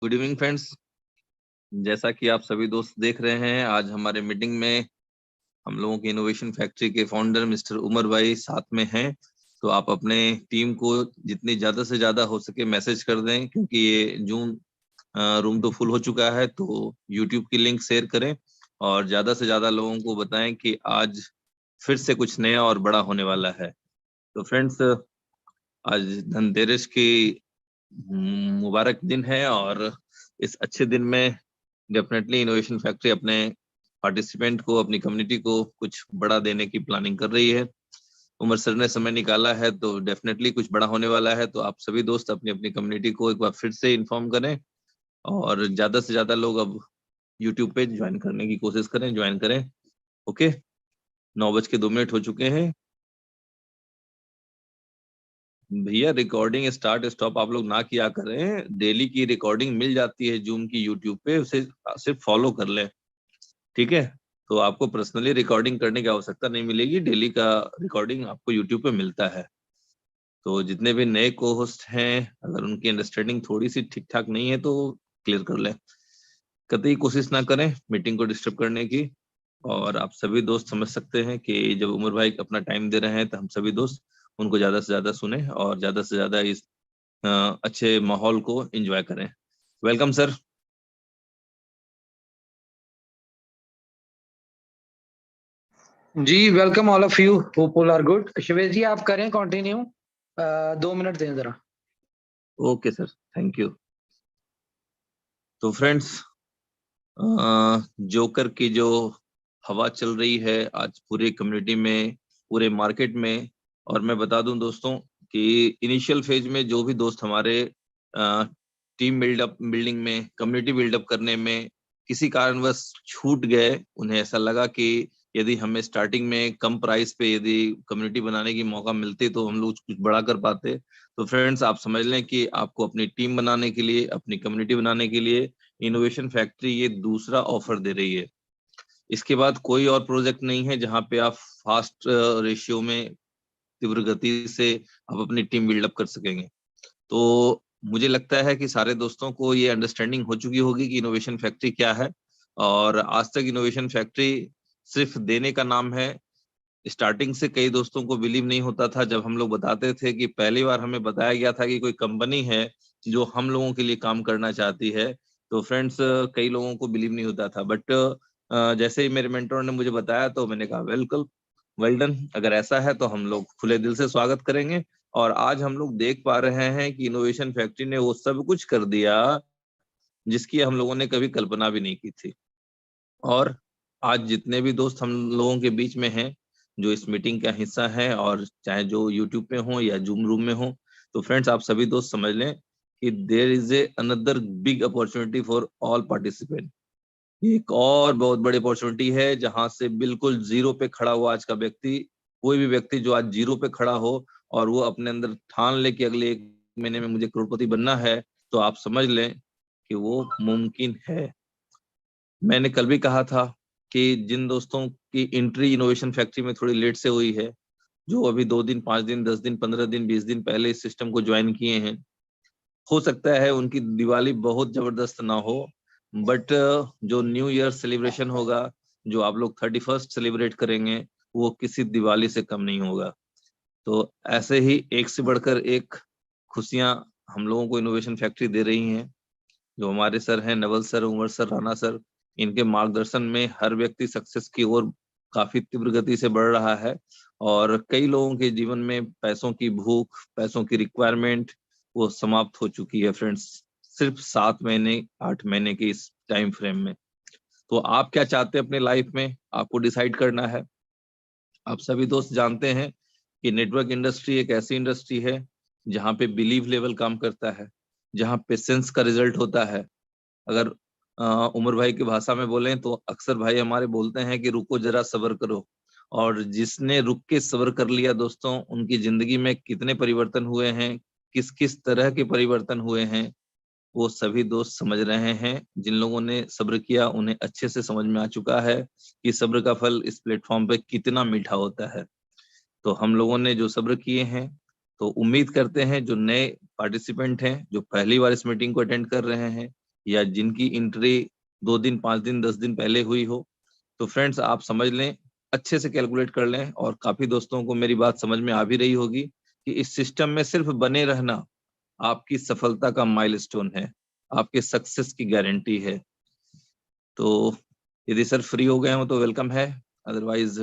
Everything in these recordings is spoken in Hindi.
Good evening friends. जैसा कि आप सभी दोस्त देख रहे हैं, आज हमारे मीटिंग में हम लोगों की इनोवेशन फैक्ट्री के फाउंडर मिस्टर उमर भाई साथ में हैं। तो आप अपने टीम को जितनी ज्यादा से ज्यादा हो सके मैसेज कर दें, क्योंकि ये जून रूम तो फुल हो चुका है। तो यूट्यूब की लिंक शेयर करें और ज्यादा से ज्यादा लोगों को बताएं कि आज फिर से कुछ नया और बड़ा होने वाला है। तो फ्रेंड्स, आज धनतेरस की मुबारक दिन है और इस अच्छे दिन में डेफिनेटली इनोवेशन फैक्ट्री अपने पार्टिसिपेंट को, अपनी कम्युनिटी को कुछ बड़ा देने की प्लानिंग कर रही है। उमर सर ने समय निकाला है तो डेफिनेटली कुछ बड़ा होने वाला है। तो आप सभी दोस्त अपनी अपनी कम्युनिटी को एक बार फिर से इन्फॉर्म करें और ज्यादा से ज्यादा लोग अब यूट्यूब पे ज्वाइन करने की कोशिश करें, ज्वाइन करें। ओके, 9:02 हो चुके हैं। भैया रिकॉर्डिंग स्टार्ट स्टॉप आप लोग ना किया करें। डेली की रिकॉर्डिंग मिल जाती है जूम की यूट्यूब पे, उसे सिर्फ फॉलो कर लें, ठीक है। तो आपको पर्सनली रिकॉर्डिंग करने की आवश्यकता नहीं मिलेगी, डेली का रिकॉर्डिंग आपको यूट्यूब पे मिलता है। तो जितने भी नए को होस्ट हैं, अगर उनकी अंडरस्टैंडिंग थोड़ी सी ठीक ठाक नहीं है तो क्लियर कर लें। कतई कोशिश ना करें मीटिंग को डिस्टर्ब करने की। और आप सभी दोस्त समझ सकते हैं कि जब उमर भाई अपना टाइम दे रहे हैं तो हम सभी दोस्त उनको ज्यादा से ज्यादा सुने और ज्यादा से ज्यादा इस अच्छे माहौल को एंजॉय करें। Welcome sir. जी welcome all of you, hope all are good. Shivesh ji आप करें कंटिन्यू, 2 मिनट दें जरा। Okay sir, thank you. तो फ्रेंड्स, जोकर की जो हवा चल रही है आज पूरे कम्युनिटी में, पूरे मार्केट में। और मैं बता दूं दोस्तों कि इनिशियल फेज में जो भी दोस्त हमारे टीम बिल्डिंग में, कम्युनिटी बिल्डअप करने में किसी कारणवश छूट गए, उन्हें ऐसा लगा कि यदि हमें स्टार्टिंग में कम प्राइस पे यदि कम्युनिटी बनाने की मौका मिलती तो हम लोग कुछ बड़ा कर पाते। तो फ्रेंड्स, आप समझ लें कि आपको अपनी टीम बनाने के लिए, अपनी कम्युनिटी बनाने के लिए इनोवेशन फैक्ट्री ये दूसरा ऑफर दे रही है। इसके बाद कोई और प्रोजेक्ट नहीं है जहां पे आप फास्ट रेशियो में, तीव्र गति से आप अपनी टीम बिल्डअप कर सकेंगे। तो मुझे लगता है कि सारे दोस्तों को ये अंडरस्टैंडिंग हो चुकी होगी कि इनोवेशन फैक्ट्री क्या है। और आज तक इनोवेशन फैक्ट्री सिर्फ देने का नाम है। स्टार्टिंग से कई दोस्तों को बिलीव नहीं होता था जब हम लोग बताते थे कि पहली बार हमें बताया गया था कि कोई कंपनी है जो हम लोगों के लिए काम करना चाहती है। तो फ्रेंड्स, कई लोगों को बिलीव नहीं होता था, बट जैसे ही मेरे मेंटर ने मुझे बताया तो मैंने कहा वेलकम, वेल डन। अगर ऐसा है तो हम लोग खुले दिल से स्वागत करेंगे। और आज हम लोग देख पा रहे हैं कि इनोवेशन फैक्ट्री ने वो सब कुछ कर दिया जिसकी हम लोगों ने कभी कल्पना भी नहीं की थी। और आज जितने भी दोस्त हम लोगों के बीच में हैं, जो इस मीटिंग का हिस्सा है, और चाहे जो यूट्यूब पे हो या जूम रूम में हो, तो फ्रेंड्स आप सभी दोस्त समझ लें कि there is a another big opportunity for all participant. एक और बहुत बड़ी अपॉर्चुनिटी है जहां से बिल्कुल जीरो पे खड़ा हुआ आज का व्यक्ति, कोई भी व्यक्ति जो आज जीरो पे खड़ा हो और वो अपने अंदर ठान ले कि अगले 1 महीने में मुझे करोड़पति बनना है, तो आप समझ लें कि वो मुमकिन है। मैंने कल भी कहा था कि जिन दोस्तों की एंट्री इनोवेशन फैक्ट्री में थोड़ी लेट से हुई है, जो अभी 2 दिन, 5 दिन, 10 दिन, 15 दिन, 20 दिन पहले इस सिस्टम को ज्वाइन किए हैं, हो सकता है उनकी दिवाली बहुत जबरदस्त ना हो, बट जो न्यू ईयर सेलिब्रेशन होगा, जो आप लोग 31st सेलिब्रेट करेंगे, वो किसी दिवाली से कम नहीं होगा। तो ऐसे ही एक से बढ़कर एक खुशियां हम लोगों को इनोवेशन फैक्ट्री दे रही हैं। जो हमारे सर हैं, Naval sir, Umar sir, Rana sir, इनके मार्गदर्शन में हर व्यक्ति सक्सेस की ओर काफी तीव्र गति से बढ़ रहा है। और कई लोगों के जीवन में पैसों की भूख, पैसों की रिक्वायरमेंट वो समाप्त हो चुकी है फ्रेंड्स, सिर्फ 7 महीने, 8 महीने के इस टाइम फ्रेम में। तो आप क्या चाहते हैं अपने लाइफ में, आपको डिसाइड करना है। आप सभी दोस्त जानते हैं कि नेटवर्क इंडस्ट्री एक ऐसी इंडस्ट्री है जहाँ पे बिलीव लेवल काम करता है, जहाँ पेशेंस का रिजल्ट होता है। अगर उमर भाई की भाषा में बोलें तो अक्सर भाई हमारे बोलते हैं कि रुको जरा सब्र करो। और जिसने रुक के सब्र कर लिया दोस्तों, उनकी जिंदगी में कितने परिवर्तन हुए हैं, किस किस तरह के परिवर्तन हुए हैं, वो सभी दोस्त समझ रहे हैं। जिन लोगों ने सब्र किया उन्हें अच्छे से समझ में आ चुका है कि सब्र का फल इस प्लेटफॉर्म पे कितना मीठा होता है। तो हम लोगों ने जो सब्र किए हैं, तो उम्मीद करते हैं जो नए पार्टिसिपेंट हैं, जो पहली बार इस मीटिंग को अटेंड कर रहे हैं, या जिनकी एंट्री 2 दिन, 5 दिन, 10 दिन पहले हुई हो, तो फ्रेंड्स आप समझ लें, अच्छे से कैलकुलेट कर लें, और काफी दोस्तों को मेरी बात समझ में आ भी रही होगी कि इस सिस्टम में सिर्फ बने रहना आपकी सफलता का माइलस्टोन है, आपके सक्सेस की गारंटी है। तो यदि सर फ्री हो गए हो तो वेलकम है, अदरवाइज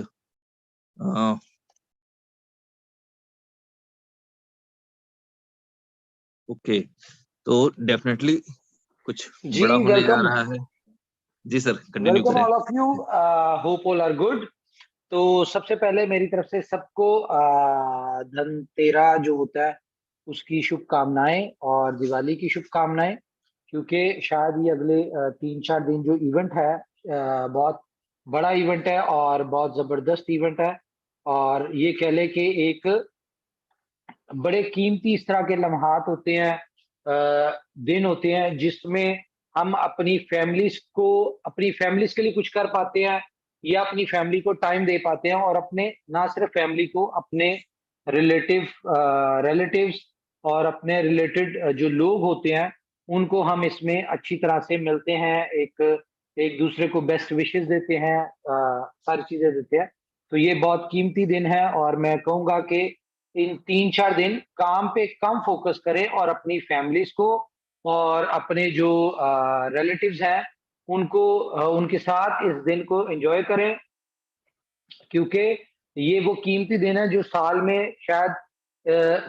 ओके, तो डेफिनेटली कुछ जी बड़ा होने जा वेलकम, रहा है। जी सर, कंटिन्यू वेलकम करें। All of you, hope all are good. तो सबसे पहले मेरी तरफ से सबको धनतेरा जो होता है उसकी शुभकामनाएं और दिवाली की शुभकामनाएं, क्योंकि शायद ये अगले 3-4 दिन जो इवेंट है बहुत बड़ा इवेंट है और बहुत जबरदस्त इवेंट है, और ये कह ले कि एक बड़े कीमती इस तरह के लम्हात होते हैं, दिन होते हैं जिसमें हम अपनी फैमिलीज के लिए कुछ कर पाते हैं, या अपनी फैमिली को टाइम दे पाते हैं, और अपने ना सिर्फ फैमिली को, अपने रिलेटिव्स और अपने रिलेटेड जो लोग होते हैं उनको हम इसमें अच्छी तरह से मिलते हैं, एक एक दूसरे को बेस्ट विशेस देते हैं, सारी चीजें देते हैं। तो ये बहुत कीमती दिन है, और मैं कहूँगा कि इन 3-4 दिन काम पे कम फोकस करें और अपनी फैमिलीज को और अपने जो रिलेटिव्स हैं उनको उनके साथ इस दिन को एंजॉय करें, क्योंकि ये वो कीमती दिन है जो साल में शायद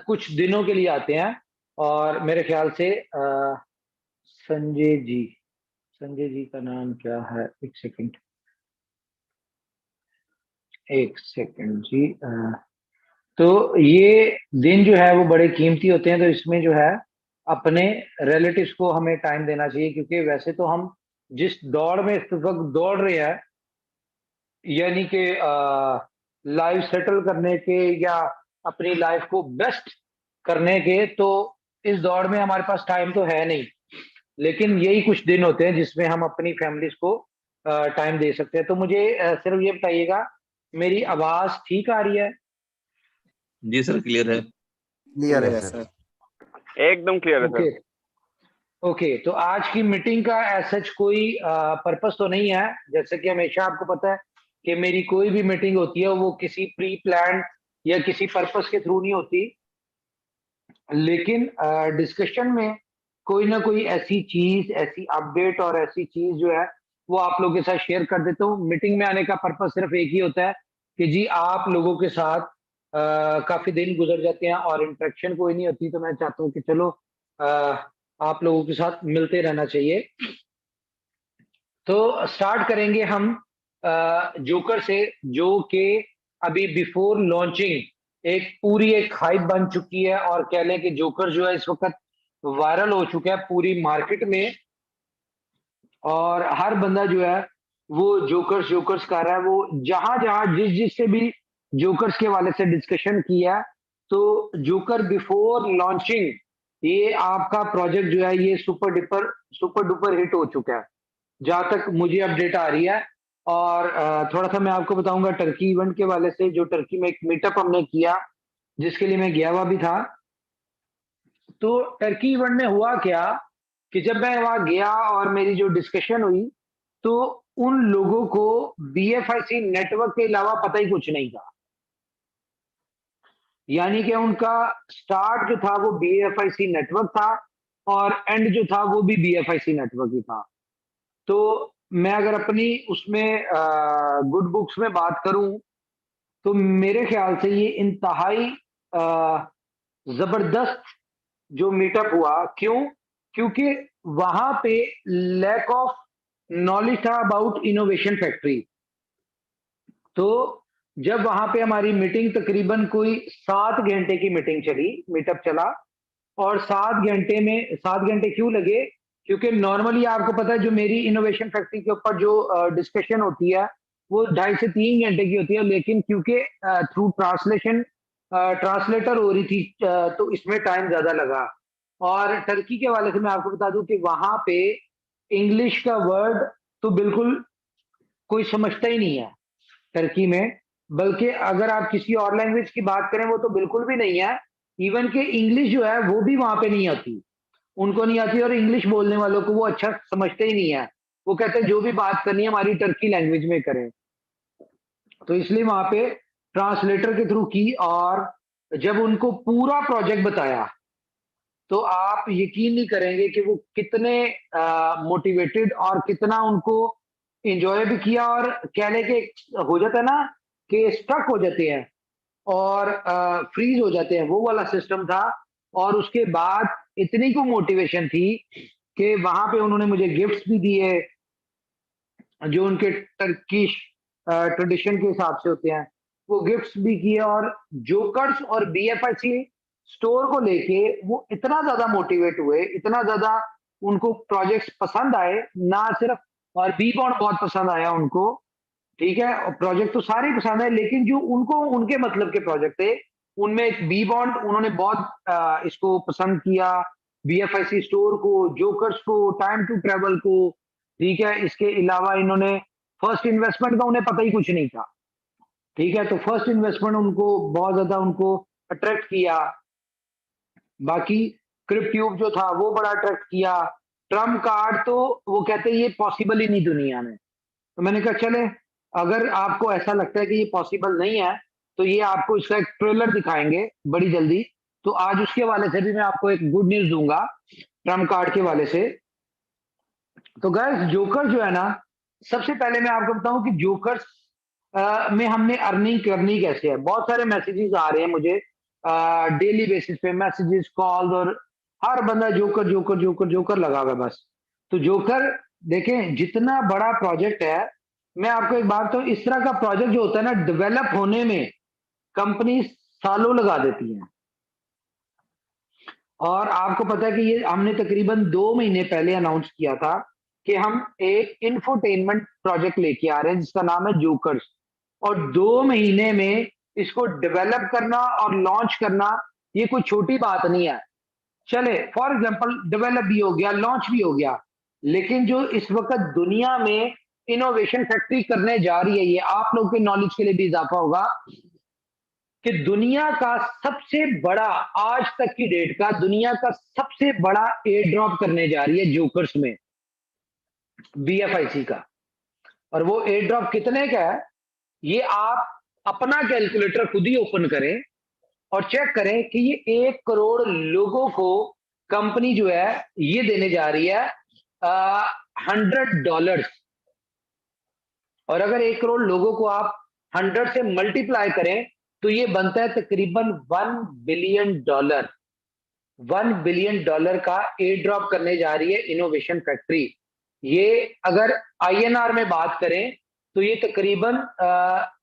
कुछ दिनों के लिए आते हैं। और मेरे ख्याल से संजय जी, संजय जी का नाम क्या है, एक सेकंड जी, तो ये दिन जो है वो बड़े कीमती होते हैं, तो इसमें जो है अपने रिलेटिव्स को हमें टाइम देना चाहिए, क्योंकि वैसे तो हम जिस दौड़ में इस वक्त दौड़ रहे हैं, यानी कि लाइफ सेटल करने के या अपनी लाइफ को बेस्ट करने के, तो इस दौड़ में हमारे पास टाइम तो है नहीं, लेकिन यही कुछ दिन होते हैं जिसमें हम अपनी फैमिलीज को टाइम दे सकते हैं। तो मुझे सिर्फ ये बताइएगा, मेरी आवाज ठीक आ रही है? जी सर, क्लियर है। क्लियर है सर, एकदम क्लियर है सर। ओके ओके, तो आज की मीटिंग का सच कोई पर्पस तो नहीं है, जैसे कि हमेशा आपको पता है कि मेरी कोई भी मीटिंग होती है वो किसी प्री प्लान या किसी पर्पस के थ्रू नहीं होती, लेकिन डिस्कशन में कोई ना कोई ऐसी चीज, ऐसी अपडेट और ऐसी चीज जो है वो आप लोगों के साथ शेयर कर देता हूँ। मीटिंग में आने का पर्पस सिर्फ एक ही होता है कि जी आप लोगों के साथ काफी दिन गुजर जाते हैं और इंटरेक्शन कोई नहीं होती, तो मैं चाहता हूँ कि चलो आप लोगों के साथ मिलते रहना चाहिए। तो स्टार्ट करेंगे हम जोकर से, जो कि अभी बिफोर लॉन्चिंग एक हाइप बन चुकी है, और कह लें कि जोकर जो है इस वक्त वायरल हो चुका है पूरी मार्केट में, और हर बंदा जो है वो जोकर्स जोकर्स कर रहा है। वो जहां जहां जिस से भी जोकर्स के वाले से डिस्कशन किया, तो जोकर बिफोर लॉन्चिंग ये आपका प्रोजेक्ट जो है ये सुपर डुपर हिट हो चुका है, जहां तक मुझे अपडेट आ रही है। और थोड़ा सा मैं आपको बताऊंगा टर्की इवेंट के वाले से, जो टर्की में एक मीटअप हमने किया जिसके लिए मैं गया हुआ भी था। तो टर्की इवेंट में हुआ क्या कि जब मैं वहां गया और मेरी जो डिस्कशन हुई, तो उन लोगों को बीएफआईसी नेटवर्क के अलावा पता ही कुछ नहीं था, यानी कि उनका स्टार्ट जो था वो बीएफआईसी नेटवर्क था और एंड जो था वो भी बीएफआईसी नेटवर्क ही था। तो मैं अगर अपनी उसमें गुड बुक्स में बात करूं, तो मेरे ख्याल से ये इंतहाई जबरदस्त जो मीटअप हुआ। क्यों? क्योंकि वहां पे लैक ऑफ नॉलेज था अबाउट इनोवेशन फैक्ट्री। तो जब वहां पे हमारी मीटिंग तकरीबन कोई 7 घंटे की मीटिंग चली, मीटअप चला, और 7 घंटे क्यों लगे? क्योंकि नॉर्मली आपको पता है जो मेरी इनोवेशन फैक्ट्री के ऊपर जो डिस्कशन होती है वो 2.5 से 3 घंटे की होती है, लेकिन क्योंकि थ्रू ट्रांसलेशन ट्रांसलेटर हो रही थी, तो इसमें टाइम ज्यादा लगा। और टर्की के हवाले से मैं आपको बता दूं कि वहां पे इंग्लिश का वर्ड तो बिल्कुल कोई समझता ही नहीं है टर्की में, बल्कि अगर आप किसी और लैंग्वेज की बात करें वो तो बिल्कुल भी नहीं है, इवन के इंग्लिश जो है वो भी वहां पे नहीं आती। उनको नहीं आती, और इंग्लिश बोलने वालों को वो अच्छा समझते ही नहीं है। वो कहते हैं जो भी बात करनी है हमारी टर्की लैंग्वेज में करें। तो इसलिए वहां पे ट्रांसलेटर के थ्रू की, और जब उनको पूरा प्रोजेक्ट बताया तो आप यकीन नहीं करेंगे कि वो कितने मोटिवेटेड और कितना उनको एंजॉय भी किया, और कह लें कि हो जाता है ना कि स्टक हो जाते हैं और फ्रीज हो जाते हैं, वो वाला सिस्टम था। और उसके बाद इतनी को मोटिवेशन थी कि वहां पे उन्होंने मुझे गिफ्ट्स भी दिए जो उनके टर्किश ट्रेडिशन के हिसाब से होते हैं, वो गिफ्ट्स भी किए। और जोकर्स और बीएफआईसी स्टोर को लेके वो इतना ज्यादा मोटिवेट हुए, इतना ज्यादा उनको प्रोजेक्ट्स पसंद आए, ना सिर्फ, और बी बॉन्ड बहुत पसंद आया उनको, ठीक है, और प्रोजेक्ट तो सारे पसंद आए, लेकिन जो उनको उनके मतलब के प्रोजेक्ट थे उनमें एक बी बॉन्ड उन्होंने बहुत इसको पसंद किया, बीएफआईसी स्टोर को, जोकर्स को, टाइम टू ट्रेवल को, ठीक है। इसके अलावा इन्होंने फर्स्ट इन्वेस्टमेंट का उन्हें पता ही कुछ नहीं था, ठीक है, तो फर्स्ट इन्वेस्टमेंट उनको बहुत ज्यादा उनको अट्रैक्ट किया। बाकी क्रिप्ट्यूब जो था वो बड़ा अट्रैक्ट किया। ट्रम्प कार्ड तो वो कहते हैं ये पॉसिबल ही नहीं दुनिया में। तो मैंने कहा चले, अगर आपको ऐसा लगता है कि ये पॉसिबल नहीं है तो ये आपको इसका एक ट्रेलर दिखाएंगे बड़ी जल्दी। तो आज उसके वाले से भी मैं आपको एक गुड न्यूज दूंगा ट्रम्प कार्ड के वाले से। तो गाइस जोकर जो है ना, सबसे पहले मैं आपको बताऊं कि जोकर्स में हमने अर्निंग करनी कैसे है। बहुत सारे मैसेजेस आ रहे हैं मुझे डेली बेसिस पे, मैसेजेस, कॉल, और हर बंदा जोकर जोकर जोकर जोकर लगा हुआ है बस। तो जोकर देखें जितना बड़ा प्रोजेक्ट है, मैं आपको एक बात बताऊं, इस तरह का प्रोजेक्ट जो होता है ना, डेवलप होने में कंपनी सालों लगा देती है। और आपको पता है कि ये हमने तकरीबन 2 महीने पहले अनाउंस किया था कि हम एक इंफोटेनमेंट प्रोजेक्ट लेके आ रहे हैं जिसका नाम है जोकर्स। और 2 महीने में इसको डेवलप करना और लॉन्च करना ये कोई छोटी बात नहीं है। चले फॉर एग्जांपल डेवलप भी हो गया, लॉन्च भी हो गया, लेकिन जो इस वक्त दुनिया में इनोवेशन फैक्ट्री करने जा रही है, ये आप लोग के नॉलेज के लिए भी इजाफा होगा कि दुनिया का सबसे बड़ा, आज तक की डेट का दुनिया का सबसे बड़ा एयर ड्रॉप करने जा रही है जोकर्स में, बीएफआईसी का। और वो एयर ड्रॉप कितने का है, ये आप अपना कैलकुलेटर खुद ही ओपन करें और चेक करें कि ये 1 करोड़ लोगों को कंपनी जो है ये देने जा रही है $100। और अगर 1 करोड़ लोगों को आप 100 से मल्टीप्लाई करें तो ये बनता है तकरीबन $1 बिलियन। $1 बिलियन का एयर ड्रॉप करने जा रही है इनोवेशन फैक्ट्री। ये अगर आईएनआर में बात करें तो ये तकरीबन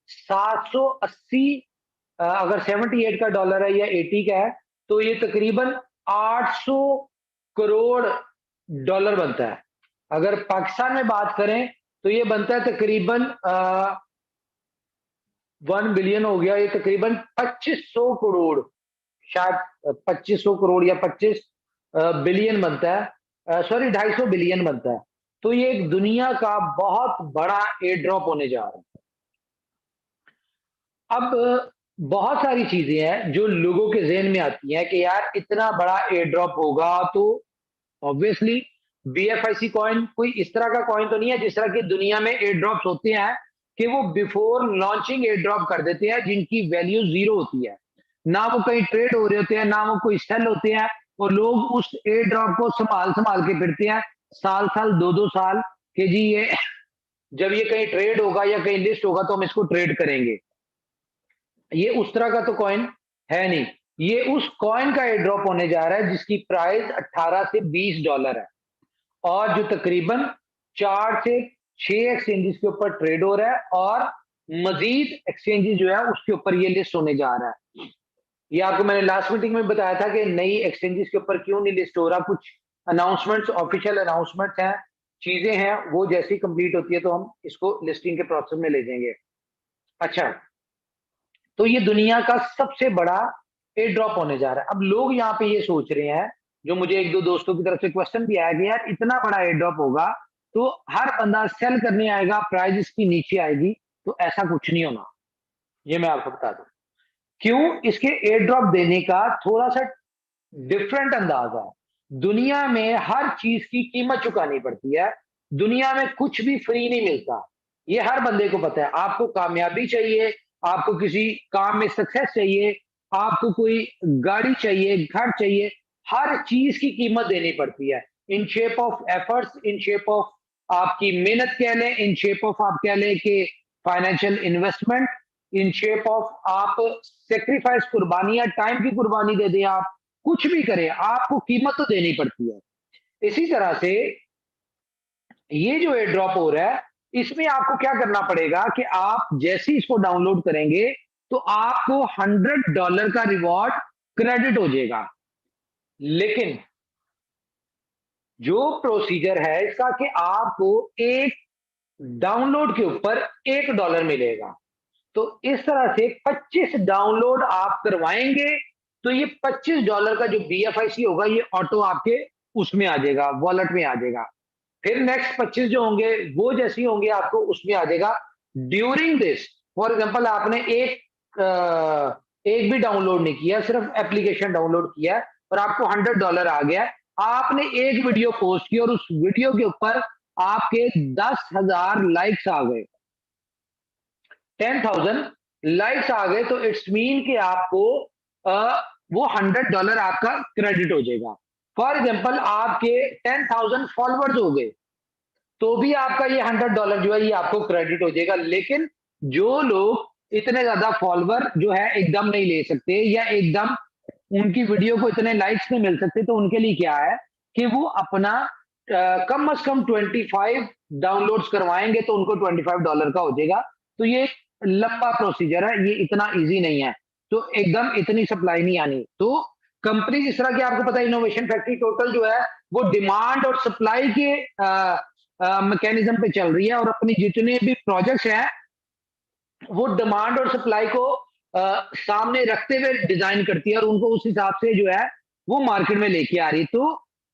780, अगर 78 का डॉलर है या 80 का है तो ये तकरीबन 800 करोड़ डॉलर बनता है। अगर पाकिस्तान में बात करें तो ये बनता है तकरीबन 1 बिलियन हो गया, ये तकरीबन 2500 करोड़, शायद 2500 करोड़ या 25 बिलियन बनता है, सॉरी 250 बिलियन बनता है। तो ये एक दुनिया का बहुत बड़ा एयर ड्रॉप होने जा रहा है। अब बहुत सारी चीजें हैं जो लोगों के जहन में आती हैं कि यार इतना बड़ा एयर ड्रॉप होगा तो ऑब्वियसली बीएफआईसी कॉइन कोई इस तरह का कॉइन तो नहीं है जिस तरह की दुनिया में एयर ड्रॉप्स होते हैं कि वो बिफोर लॉन्चिंग एयर ड्रॉप कर देते हैं जिनकी वैल्यू 0 होती है, ना वो कहीं ट्रेड हो रहे होते हैं, ना वो कोई सेल होते हैं, और लोग उस एयर ड्रॉप को संभाल संभाल के फिरते हैं साल साल 2-2 साल कि जी ये जब ये कहीं ट्रेड होगा या कहीं लिस्ट होगा तो हम इसको ट्रेड करेंगे। ये उस तरह का तो कॉइन है नहीं, ये उस कॉइन का एयर ड्रॉप होने जा रहा है जिसकी प्राइस 18 से $20 है, और जो तकरीबन 4 से 6 एक्सचेंजेस के ऊपर ट्रेड हो रहा है, और मजीद एक्सचेंजेस जो है उसके ऊपर ये लिस्ट होने जा रहा है। ये आपको मैंने लास्ट मीटिंग में बताया था कि नई एक्सचेंजेस के ऊपर क्यों नहीं लिस्ट हो रहा, कुछ अनाउंसमेंट्स, ऑफिशियल अनाउंसमेंट्स हैं, चीजें हैं, वो जैसी कंप्लीट होती है तो हम इसको लिस्टिंग के प्रोसेस में ले जाएंगे। अच्छा, तो ये दुनिया का सबसे बड़ा एयर ड्रॉप होने जा रहा है। अब लोग यहाँ पे ये सोच रहे हैं, जो मुझे 1-2 दोस्तों की तरफ से क्वेश्चन भी आया कि यार इतना बड़ा एयर ड्रॉप होगा तो हर बंदा सेल करने आएगा, प्राइस इसकी नीचे आएगी, तो ऐसा कुछ नहीं होना। ये मैं आपको बता दूं क्यों। इसके एयर ड्रॉप देने का थोड़ा सा डिफरेंट अंदाज है। दुनिया में हर चीज की कीमत चुकानी पड़ती है, दुनिया में कुछ भी फ्री नहीं मिलता, ये हर बंदे को पता है। आपको कामयाबी चाहिए, आपको किसी काम में सक्सेस चाहिए, आपको कोई गाड़ी चाहिए, घर चाहिए, हर चीज की कीमत देनी पड़ती है, in shape of efforts, in shape of आपकी मेहनत कह लें, इन शेप ऑफ आप कह लें कि financial investment, in shape of आप सेक्रीफाइस, कुर्बानियां, टाइम की कुर्बानी दे दें, आप कुछ भी करें, आपको कीमत तो देनी पड़ती है। इसी तरह से ये जो एयर ड्रॉप हो रहा है, इसमें आपको क्या करना पड़ेगा कि आप जैसे ही इसको डाउनलोड करेंगे तो आपको $100 का रिवॉर्ड क्रेडिट हो जाएगा। लेकिन जो प्रोसीजर है इसका कि आपको एक डाउनलोड के ऊपर $1 मिलेगा। तो इस तरह से 25 डाउनलोड आप करवाएंगे तो ये $25 का जो BFIC होगा ये ऑटो आपके उसमें आ जाएगा, वॉलेट में आ जाएगा। फिर नेक्स्ट 25 जो होंगे वो जैसे ही होंगे आपको उसमें आ जाएगा। ड्यूरिंग दिस, फॉर एग्जांपल आपने एक भी डाउनलोड नहीं किया, सिर्फ एप्लीकेशन डाउनलोड किया और आपको $100 आ गया, आपने एक वीडियो पोस्ट की और उस वीडियो के ऊपर आपके 10,000 लाइक्स आ गए, 10,000 लाइक्स आ गए, तो इट्स मीन कि आपको वो $100 आपका क्रेडिट हो जाएगा। फॉर एग्जांपल आपके 10,000 फॉलोअर्स हो गए तो भी आपका ये $100 जो है ये आपको क्रेडिट हो जाएगा। लेकिन जो लोग इतने ज्यादा फॉलोअर जो है एकदम नहीं ले सकते या एकदम उनकी वीडियो को इतने लाइक्स नहीं मिल सकते, तो उनके लिए क्या है कि वो अपना कम से कम 25 डाउनलोड्स करवाएंगे तो उनको $25 का हो जाएगा। तो ये लंबा प्रोसीजर है, ये इतना इजी नहीं है, तो एकदम इतनी सप्लाई नहीं आनी। तो कंपनी जिस तरह की आपको पता है इनोवेशन फैक्ट्री टोटल जो है वो डिमांड और सप्लाई के मैकेनिज्म पे चल रही है, और अपनी जितने भी प्रोजेक्ट्स हैं वो डिमांड और सप्लाई को सामने रखते हुए डिजाइन करती है और उनको उस हिसाब से जो है वो मार्केट में लेके आ रही है। तो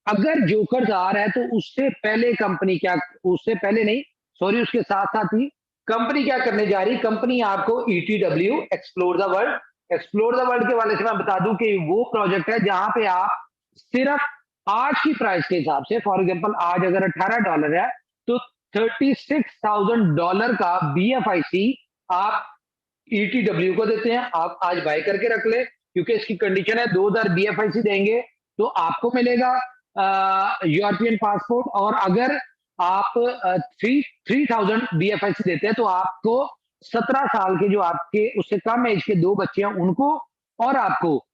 अगर जोकर्स आ रहा है तो उससे पहले कंपनी क्या, उससे पहले नहीं सॉरी, उसके साथ साथ ही कंपनी क्या करने जा रही है, कंपनी आपको ETW explore the world, explore the world के वाले से मैं बता दूं कि वो प्रोजेक्ट है जहां पे आप सिर्फ आज की प्राइस के हिसाब से, फॉर एग्जांपल आज अगर $18 है तो $36,000 का BFIC आप ETW को देते हैं। आप आज बाय करके रख ले, क्योंकि इसकी कंडीशन है 2,000 BFIC देंगे तो आपको मिलेगा यूरोपियन पासपोर्ट, और अगर आप 3,000 BFIC देते हैं तो आपको 17 साल के जो आपके उससे कम एज के 2 बच्चे हैं उनको, और आपको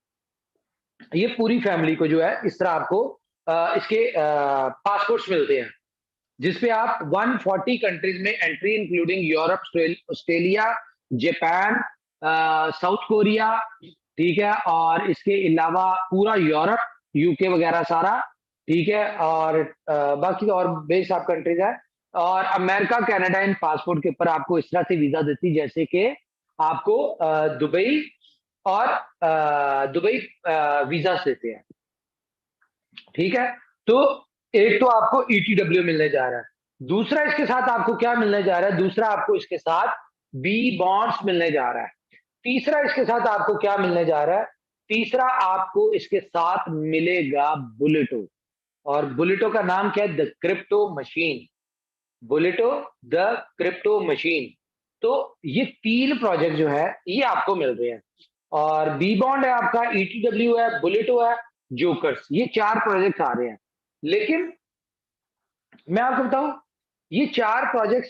ये पूरी फैमिली को जो है इस तरह आपको इसके पासपोर्ट्स मिलते हैं, जिसपे आप 140 कंट्रीज में entry including Europe, Australia, Japan, south Korea, ठीक है, और इसके अलावा पूरा यूरोप, UK वगैरह सारा, ठीक है, और बाकी और बेस आप कंट्रीज है, और अमेरिका, कनाडा इन पासपोर्ट के ऊपर आपको इस तरह से वीजा देती जैसे कि आपको दुबई और दुबई वीजा देते हैं, ठीक है। तो एक तो आपको ETW मिलने जा रहा है, दूसरा इसके साथ आपको क्या मिलने जा रहा है, दूसरा आपको इसके साथ B बॉन्ड्स मिलने जा रहा है, तीसरा इसके साथ आपको क्या मिलने जा रहा है, तीसरा आपको इसके साथ मिलेगा बुलेटो, और बुलेटो का नाम क्या है, द क्रिप्टो मशीन, बुलेटो द क्रिप्टो मशीन। तो ये 3 प्रोजेक्ट जो है ये आपको मिल रहे हैं, और बी बॉन्ड है आपका, ETW है, बुलेटो है, जोकर्स, ये 4 प्रोजेक्ट आ रहे हैं। लेकिन मैं आपको बताऊं ये 4 प्रोजेक्ट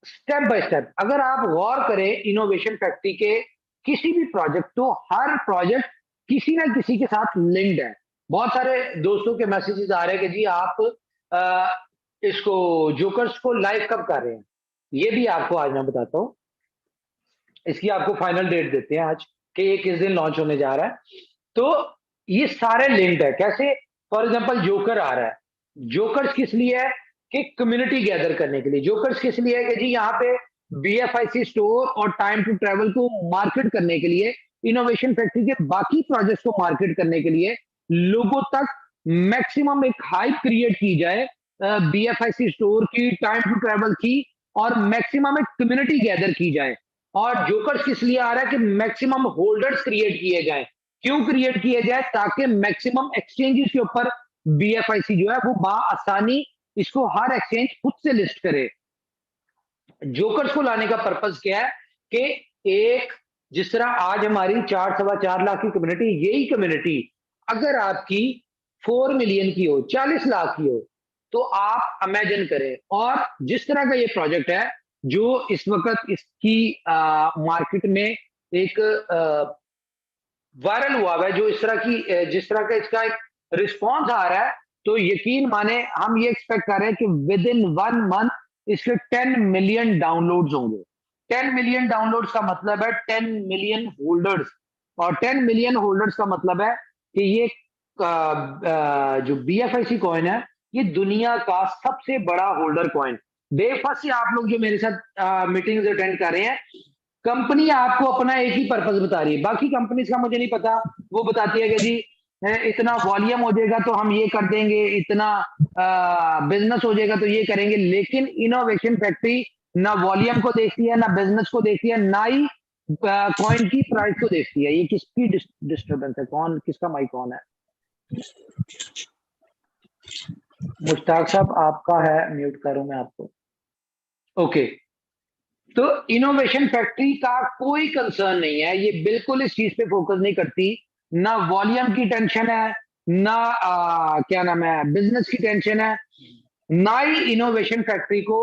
स्टेप बाय स्टेप अगर आप गौर करें इनोवेशन फैक्ट्री के किसी भी प्रोजेक्ट, तो हर प्रोजेक्ट किसी ना किसी के साथ लिंक्ड है। बहुत सारे दोस्तों के मैसेजेस आ रहे हैं कि जी आप इसको जोकर्स को लाइव कब कर रहे हैं, ये भी आपको आज मैं बताता हूं, इसकी आपको फाइनल डेट देते हैं आज कि ये किस दिन लॉन्च होने जा रहा है। तो ये सारे लिंक्ड है, कैसे, फॉर एग्जांपल जोकर आ रहा है, जोकर्स किस लिए है कि कम्युनिटी गैदर करने के लिए, जोकर्स किस लिए है कि जी यहाँ पे BFIC स्टोर और टाइम टू ट्रेवल को मार्केट करने के लिए, इनोवेशन फैक्ट्री के बाकी प्रोजेक्ट्स को मार्केट करने के लिए, लोगों तक मैक्सिमम एक हाइप क्रिएट की जाए BFIC स्टोर की, टाइम टू ट्रेवल की, और मैक्सिमम एक कम्युनिटी गैदर की जाए। और जोकर्स किस लिए आ रहा है कि मैक्सिमम होल्डर्स क्रिएट किए जाए, क्यों क्रिएट किए जाए, ताकि मैक्सिमम एक्सचेंजेस के ऊपर BFIC जो है वो आसानी इसको हर एक्सचेंज खुद से लिस्ट करे। जोकर्स को लाने का पर्पस क्या है कि एक, जिस तरह आज हमारी 4-4.25 लाख की कम्युनिटी, यही कम्युनिटी अगर आपकी 4 मिलियन की हो, 40 लाख की हो, तो आप इमेजिन करें। और जिस तरह का ये प्रोजेक्ट है जो इस वक्त इसकी मार्केट में एक वायरल हुआ है, जो इस तरह की जिस तरह का इसका एक रिस्पॉन्स आ रहा है, तो यकीन माने हम ये एक्सपेक्ट कर रहे हैं कि विद इन 1 मंथ इसके 10 मिलियन डाउनलोड्स होंगे। 10 मिलियन डाउनलोड्स का मतलब है 10 मिलियन होल्डर्स, और 10 मिलियन होल्डर्स का मतलब है कि ये जो BFIC कॉइन है ये दुनिया का सबसे बड़ा होल्डर कॉइन। डे फर्स्ट से आप लोग जो मेरे साथ मीटिंग्स अटेंड कर रहे हैं, कंपनी आपको अपना एक ही पर्पस बता रही है, बाकी कंपनीज का मुझे नहीं पता। वो बताती है कि जी इतना वॉल्यूम हो जाएगा तो हम ये कर देंगे, इतना बिजनेस हो जाएगा तो ये करेंगे, लेकिन इनोवेशन फैक्ट्री ना वॉल्यूम को देखती है, ना बिजनेस को देखती है, ना ही कॉइन की प्राइस को देखती है। ये किसकी डिस्टर्बेंस है? कौन, किसका माइक ऑन है? मुश्ताक साहब आपका है, म्यूट करूं मैं आपको। ओके, तो इनोवेशन फैक्ट्री का कोई कंसर्न नहीं है, ये बिल्कुल इस चीज पे फोकस नहीं करती। ना वॉल्यूम की टेंशन है, ना क्या नाम है, बिजनेस की टेंशन है, ना ही इनोवेशन फैक्ट्री को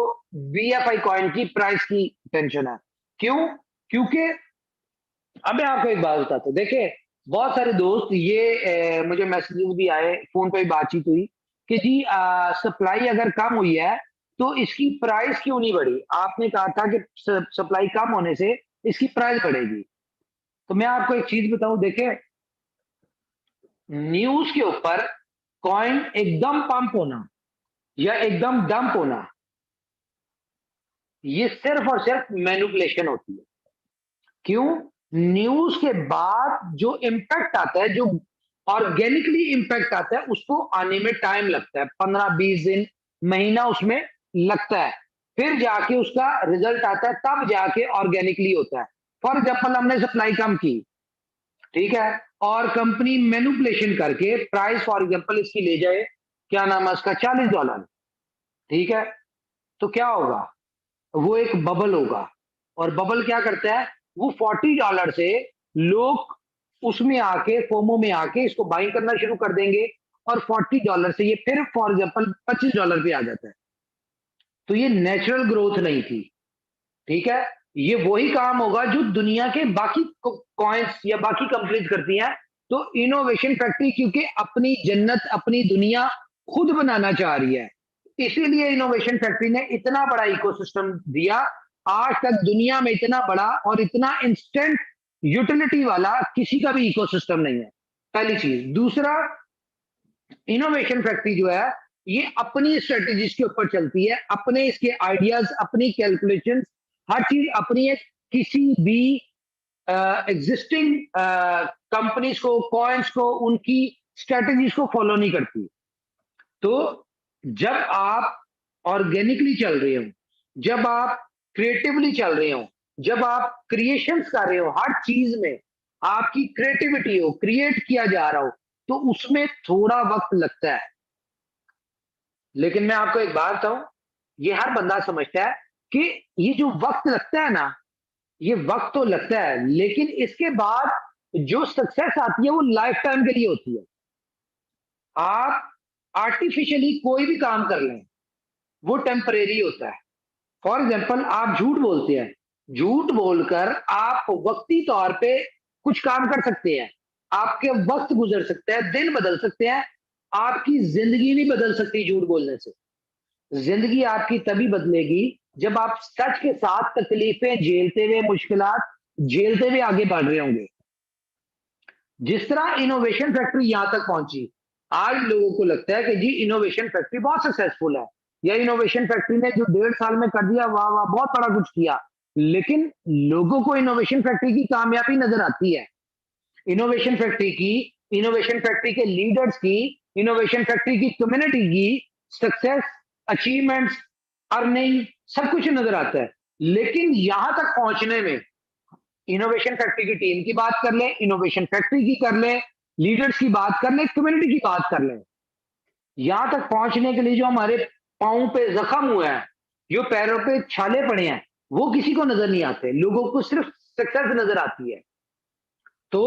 BFI कॉइन की प्राइस की टेंशन है। क्यों? क्योंकि अब मैं आपको एक बात बताता हूं। देखिए, बहुत सारे दोस्त ये मुझे मैसेजेस भी आए, फोन पे भी बातचीत हुई कि जी सप्लाई अगर कम हुई है तो इसकी प्राइस क्यों नहीं बढ़ी? आपने कहा था कि सप्लाई कम होने से इसकी प्राइस बढ़ेगी। तो मैं आपको एक चीज बताऊं, देखिए, न्यूज के ऊपर कॉइन एकदम पंप होना या एकदम डंप होना, ये सिर्फ और सिर्फ मैनिपुलेशन होती है। क्यों? न्यूज के बाद जो इम्पैक्ट आता है, जो ऑर्गेनिकली इम्पैक्ट आता है, उसको आने में टाइम लगता है, 15-20 दिन, महीना उसमें लगता है, फिर जाके उसका रिजल्ट आता है, तब जाके ऑर्गेनिकली होता है। फॉर एग्जाम्पल, हमने सप्लाई कम की, ठीक है, और कंपनी मैनिपुलेशन करके प्राइस फॉर एग्जाम्पल इसकी ले जाए, क्या नाम है उसका, $40, ठीक है, तो क्या होगा? वो एक बबल होगा, और बबल क्या करता है, वो $40 से लोग उसमें आके, फोमो में आके इसको बाइंग करना शुरू कर देंगे, और $40 से ये फिर फॉर एग्जाम्पल $25 पे आ जाता है। तो ये नेचुरल ग्रोथ नहीं थी, ठीक है। ये वही काम होगा जो दुनिया के बाकी कॉइन्स या बाकी कंपनीज करती हैं। तो इनोवेशन फैक्ट्री क्योंकि अपनी जन्नत, अपनी दुनिया खुद बनाना चाह रही है, इसीलिए इनोवेशन फैक्ट्री ने इतना बड़ा इकोसिस्टम दिया। आज तक दुनिया में इतना बड़ा और इतना इंस्टेंट यूटिलिटी वाला किसी का भी इकोसिस्टम नहीं है, पहली चीज। दूसरा, इनोवेशन फैक्ट्री जो है ये अपनी स्ट्रेटेजीज के ऊपर चलती है, अपने इसके आइडियाज, अपनी कैलकुलेशंस, हर चीज अपनी है। किसी भी एग्जिस्टिंग कंपनीज को, कॉइन्स को, उनकी स्ट्रेटेजीज को फॉलो नहीं करती। तो जब आप ऑर्गेनिकली चल रहे हो, जब आप क्रिएटिवली चल रहे हो, जब आप क्रिएशंस कर रहे हो, हर चीज में आपकी क्रिएटिविटी हो, क्रिएट किया जा रहा हो, तो उसमें थोड़ा वक्त लगता है। लेकिन मैं आपको एक बात बताऊं, ये हर बंदा समझता है कि ये जो वक्त लगता है ना, ये वक्त तो लगता है, लेकिन इसके बाद जो सक्सेस आती है वो लाइफ टाइम के लिए होती है। आप आर्टिफिशियली कोई भी काम कर लें, वो टेम्परेरी होता है। फॉर एग्जाम्पल, आप झूठ बोलते हैं, झूठ बोलकर आप वक्ती तौर पे कुछ काम कर सकते हैं, आपके वक्त गुजर सकते हैं, दिन बदल सकते हैं, आपकी जिंदगी नहीं बदल सकती झूठ बोलने से। जिंदगी आपकी तभी बदलेगी जब आप सच के साथ तकलीफें झेलते हुए, मुश्किलात झेलते हुए आगे बढ़ रहे होंगे। जिस तरह इनोवेशन फैक्ट्री यहां तक पहुंची, आज लोगों को लगता है कि जी इनोवेशन फैक्ट्री बहुत सक्सेसफुल है, या इनोवेशन फैक्ट्री ने जो 1.5 साल में कर दिया, वाह वाह, बहुत बड़ा कुछ किया। लेकिन लोगों को इनोवेशन फैक्ट्री की कामयाबी नजर आती है, इनोवेशन फैक्ट्री की, इनोवेशन फैक्ट्री के लीडर्स की, इनोवेशन फैक्ट्री की कम्युनिटी की सक्सेस, अचीवमेंट्स, अर्निंग, सब कुछ नजर आता है। लेकिन यहां तक पहुंचने में इनोवेशन फैक्ट्री की टीम की बात कर ले, इनोवेशन फैक्ट्री की कर ले, लीडर्स की बात कर ले, कम्युनिटी की बात कर ले, यहां तक पहुंचने के लिए जो हमारे पाँव पे जख्म हुआ है, जो पैरों पे छाले पड़े हैं, वो किसी को नजर नहीं आते, लोगों को सिर्फ सक्सेस नजर आती है। तो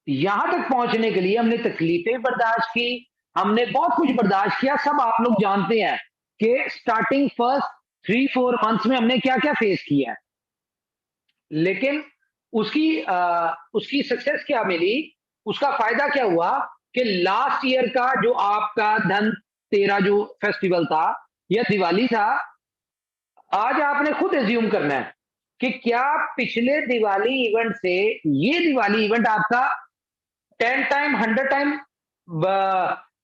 यहां तक पहुंचने के लिए हमने तकलीफें बर्दाश्त की, हमने बहुत कुछ बर्दाश्त किया। सब आप लोग जानते हैं कि स्टार्टिंग फर्स्ट 3-4 मंथ्स में हमने क्या क्या फेस किया है, लेकिन उसकी सक्सेस क्या मिली, उसका फायदा क्या हुआ कि लास्ट ईयर का जो आपका धन तेरा जो फेस्टिवल था या दिवाली था, आज आपने खुद एज्यूम करना है कि क्या पिछले दिवाली इवेंट से ये दिवाली इवेंट आपका 10 टाइम 100 टाइम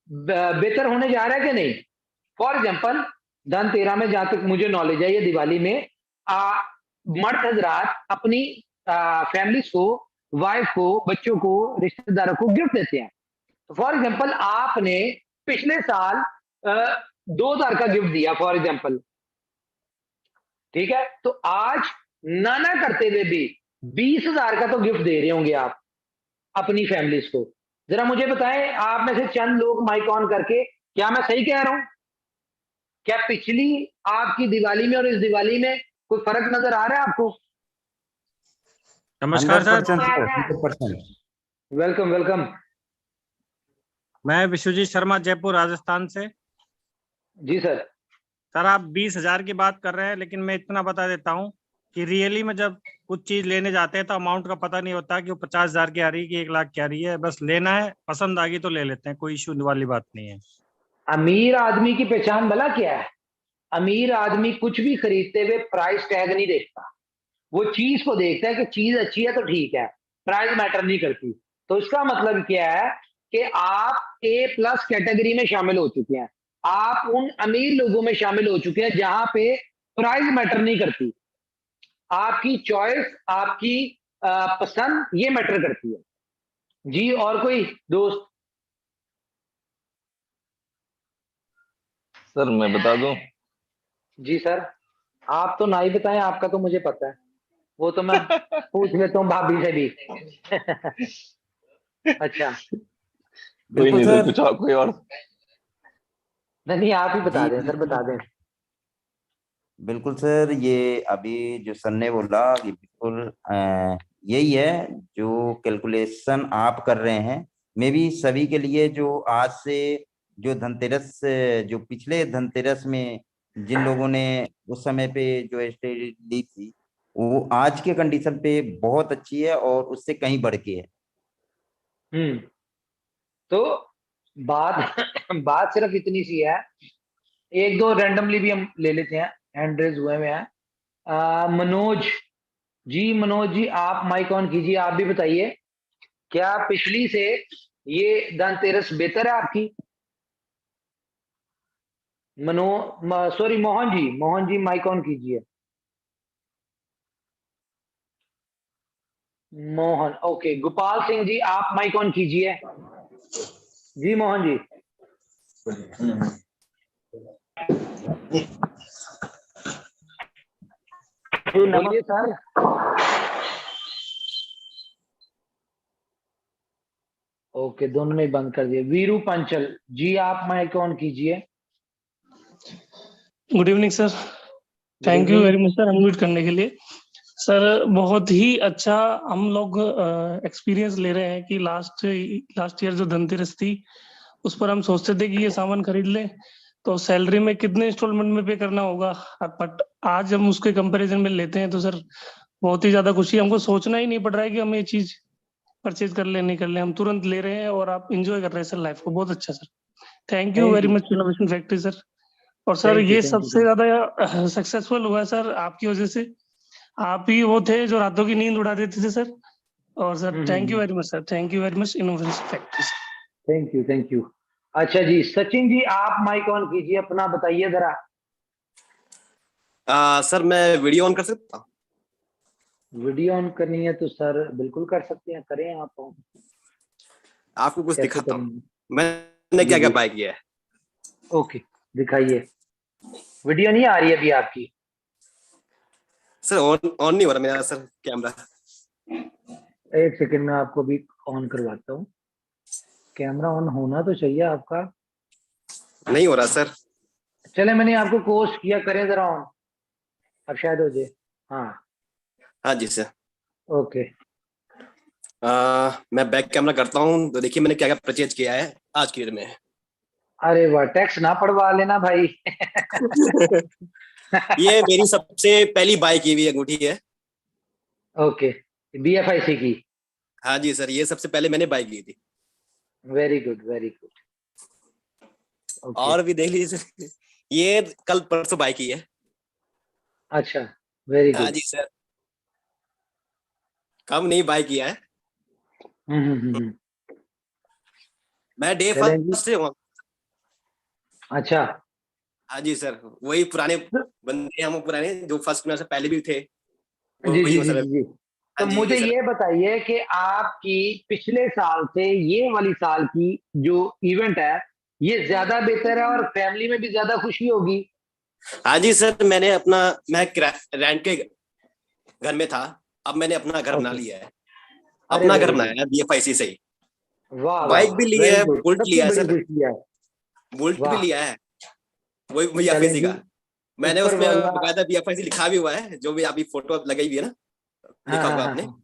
बेहतर होने जा रहा है कि नहीं। फॉर एग्जाम्पल, धनतेरस में जहां तक मुझे नॉलेज है, ये दिवाली में मर्द हजरात अपनी फैमिलीज को, वाइफ को, बच्चों को, रिश्तेदारों को गिफ्ट देते हैं। तो फॉर एग्जाम्पल आपने पिछले साल 2000 का गिफ्ट दिया फॉर एग्जाम्पल, ठीक है, तो आज नाना करते हुए भी 20,000 का तो गिफ्ट दे रहे होंगे आप अपनी फैमिलीज को। जरा मुझे बताएं, आप में से चंद लोग माइक ऑन करके, क्या मैं सही कह रहा हूं? क्या पिछली आपकी दिवाली में और इस दिवाली में कोई फर्क नजर आ रहा है आपको? नमस्कार सर। 100%। Welcome welcome. मैं विश्वजीत शर्मा, जयपुर राजस्थान से। जी सर। सर आप 20,000 की बात कर रहे हैं, लेकिन मैं इतना बता देता हूँ कि रियली में जब कुछ चीज लेने जाते हैं तो अमाउंट का पता नहीं होता कि वो 50,000 की आ रही है कि 1 लाख की आ रही है। बस लेना है, पसंद आ गई तो ले लेते हैं, कोई इशू वाली बात नहीं है। अमीर आदमी की पहचान भला क्या है? अमीर आदमी कुछ भी खरीदते हुए प्राइस टैग नहीं देखता, वो चीज को देखता है कि चीज अच्छी है तो ठीक है, प्राइस मैटर नहीं करती। तो इसका मतलब क्या है कि आप A+ कैटेगरी में शामिल हो चुके हैं, आप उन अमीर लोगों में शामिल हो चुके हैं जहां पे प्राइस मैटर नहीं करती, आपकी चॉइस, आपकी पसंद ये मैटर करती है। जी, और कोई दोस्त? सर मैं बता दूं? जी सर, आप तो ना ही बताएं, आपका तो मुझे पता है, वो तो मैं पूछ लेता हूँ भाभी से भी। अच्छा, कोई नहीं सर, कुछ कोई और? नहीं आप ही बता जी दें सर, बता दें। बिल्कुल सर, ये अभी जो सर ने बोला कि बिल्कुल यही है जो कैलकुलेशन आप कर रहे हैं। मे भी सभी के लिए जो आज से जो धनतेरस, जो पिछले धनतेरस में जिन लोगों ने उस समय पे जो स्टेज ली थी, वो आज के कंडीशन पे बहुत अच्छी है और उससे कहीं बढ़ के है। तो बात बात सिर्फ इतनी सी है, एक दो रैंडमली भी हम ले लेते हैं, हैंड रेज हुए हैं। मनोज जी, मनोज जी आप माइक ऑन कीजिए, आप भी बताइए, क्या पिछली से ये धनतेरस बेहतर है आपकी? Sorry, Mohan ji, Mohan ji mic on कीजिए। मोहन, ओके। गोपाल सिंह जी आप माइक ऑन कीजिए। जी मोहन जी। बोलिए सर। ओके, दोनों ने बंद कर दिए। वीरू पंचल जी आप माइक ऑन कीजिए। Good evening sir, thank you very much sir unmute करने के लिए। सर बहुत ही अच्छा हम लोग एक्सपीरियंस ले रहे हैं कि लास्ट ईयर जो धनतेरस थी उस पर हम सोचते थे कि ये सामान खरीद ले तो सैलरी में कितने इंस्टॉलमेंट में पे करना होगा, बट आज हम उसके कंपैरिजन में लेते हैं तो सर बहुत ही ज्यादा खुशी, हमको सोचना ही नहीं पड़ रहा है कि हम ये चीज परचेज कर ले नहीं कर ले, हम तुरंत ले रहे हैं और आप इंजॉय कर रहे हैं सर लाइफ को। बहुत अच्छा sir, thank you very much innovation factory sir. और सर ये सबसे ज्यादा सक्सेसफुल हुआ है सर आपकी वजह से, आप ही वो थे जो रातों की नींद उड़ा देते थे सर। और sir thank you very much sir, thank you very much innovation factory sir. Thank you, thank you. अच्छा जी, सचिन जी आप माइक ऑन कीजिए, अपना बताइए जरा। सर मैं वीडियो ऑन कर सकता हूँ? वीडियो ऑन करनी है तो सर बिल्कुल कर सकते हैं, करें आप। आपको कुछ दिखाता हूँ मैंने क्या क्या बाय किया है। ओके, दिखाइए। वीडियो नहीं आ रही अभी आपकी? सर ऑन नहीं हो रहा मेरा सर कैमरा। एक सेकंड में आपको भी ऑन करवाता हूँ। कैमरा ऑन होना तो चाहिए आपका। नहीं हो रहा सर। चले मैंने आपको कोर्स किया, करें जरा ऑन, अब शायद हो जाए। हाँ हाँ जी सर। ओके। मैं बैक कैमरा करता हूँ तो देखिए मैंने क्या क्या परचेज किया है आज की डेट में। अरे वाह, टैक्स ना पड़वा लेना भाई। ये मेरी सबसे पहली बाय की हुई अंगूठी है। ओके, BFIC की। हाँ जी सर, ये सबसे पहले मैंने बाय की थी। Very good very good. Okay और भी देख लीजिए सर, ये कल परसों बाय की है। अच्छा, वेरी हाँ गुड। जी सर, कम नहीं बाय किया है। हम्म। मैं डे चलें जी। फर्स्ट से हूँ। अच्छा, हाँ जी सर, वही पुराने बंदे हम पुराने जो फर्स्ट में से पहले भी थे, जी वही जी जी मतलब। जी जी। हाँ तो जी मुझे सर। ये बताइए कि आपकी पिछले साल से ये वाली साल की जो इवेंट है, ये ज्यादा बेहतर है और फैमिली में भी ज्यादा खुशी होगी। हाँ जी सर, मैं रेंट के घर में था, अब मैंने अपना घर बना ओके, लिया है। अरे अपना घर वेरी बनाया गुड, है BFIC से ही। वाह वाह बाइक वाह, भी ली वेरी है, गुड, बुलेट सबसे लिया है बड़ी सर, खुशी है। बुलेट भी वाह, लिया है, वही चलें BFIC जी। का। मैंने ऊपर उसमें वाला, बकायदा BFIC लिखा भी हुआ है, जो भी अभी फोटो लगाई हुई है ना, हाँ लिखा हाँ हुआ हाँ आपने, हाँ।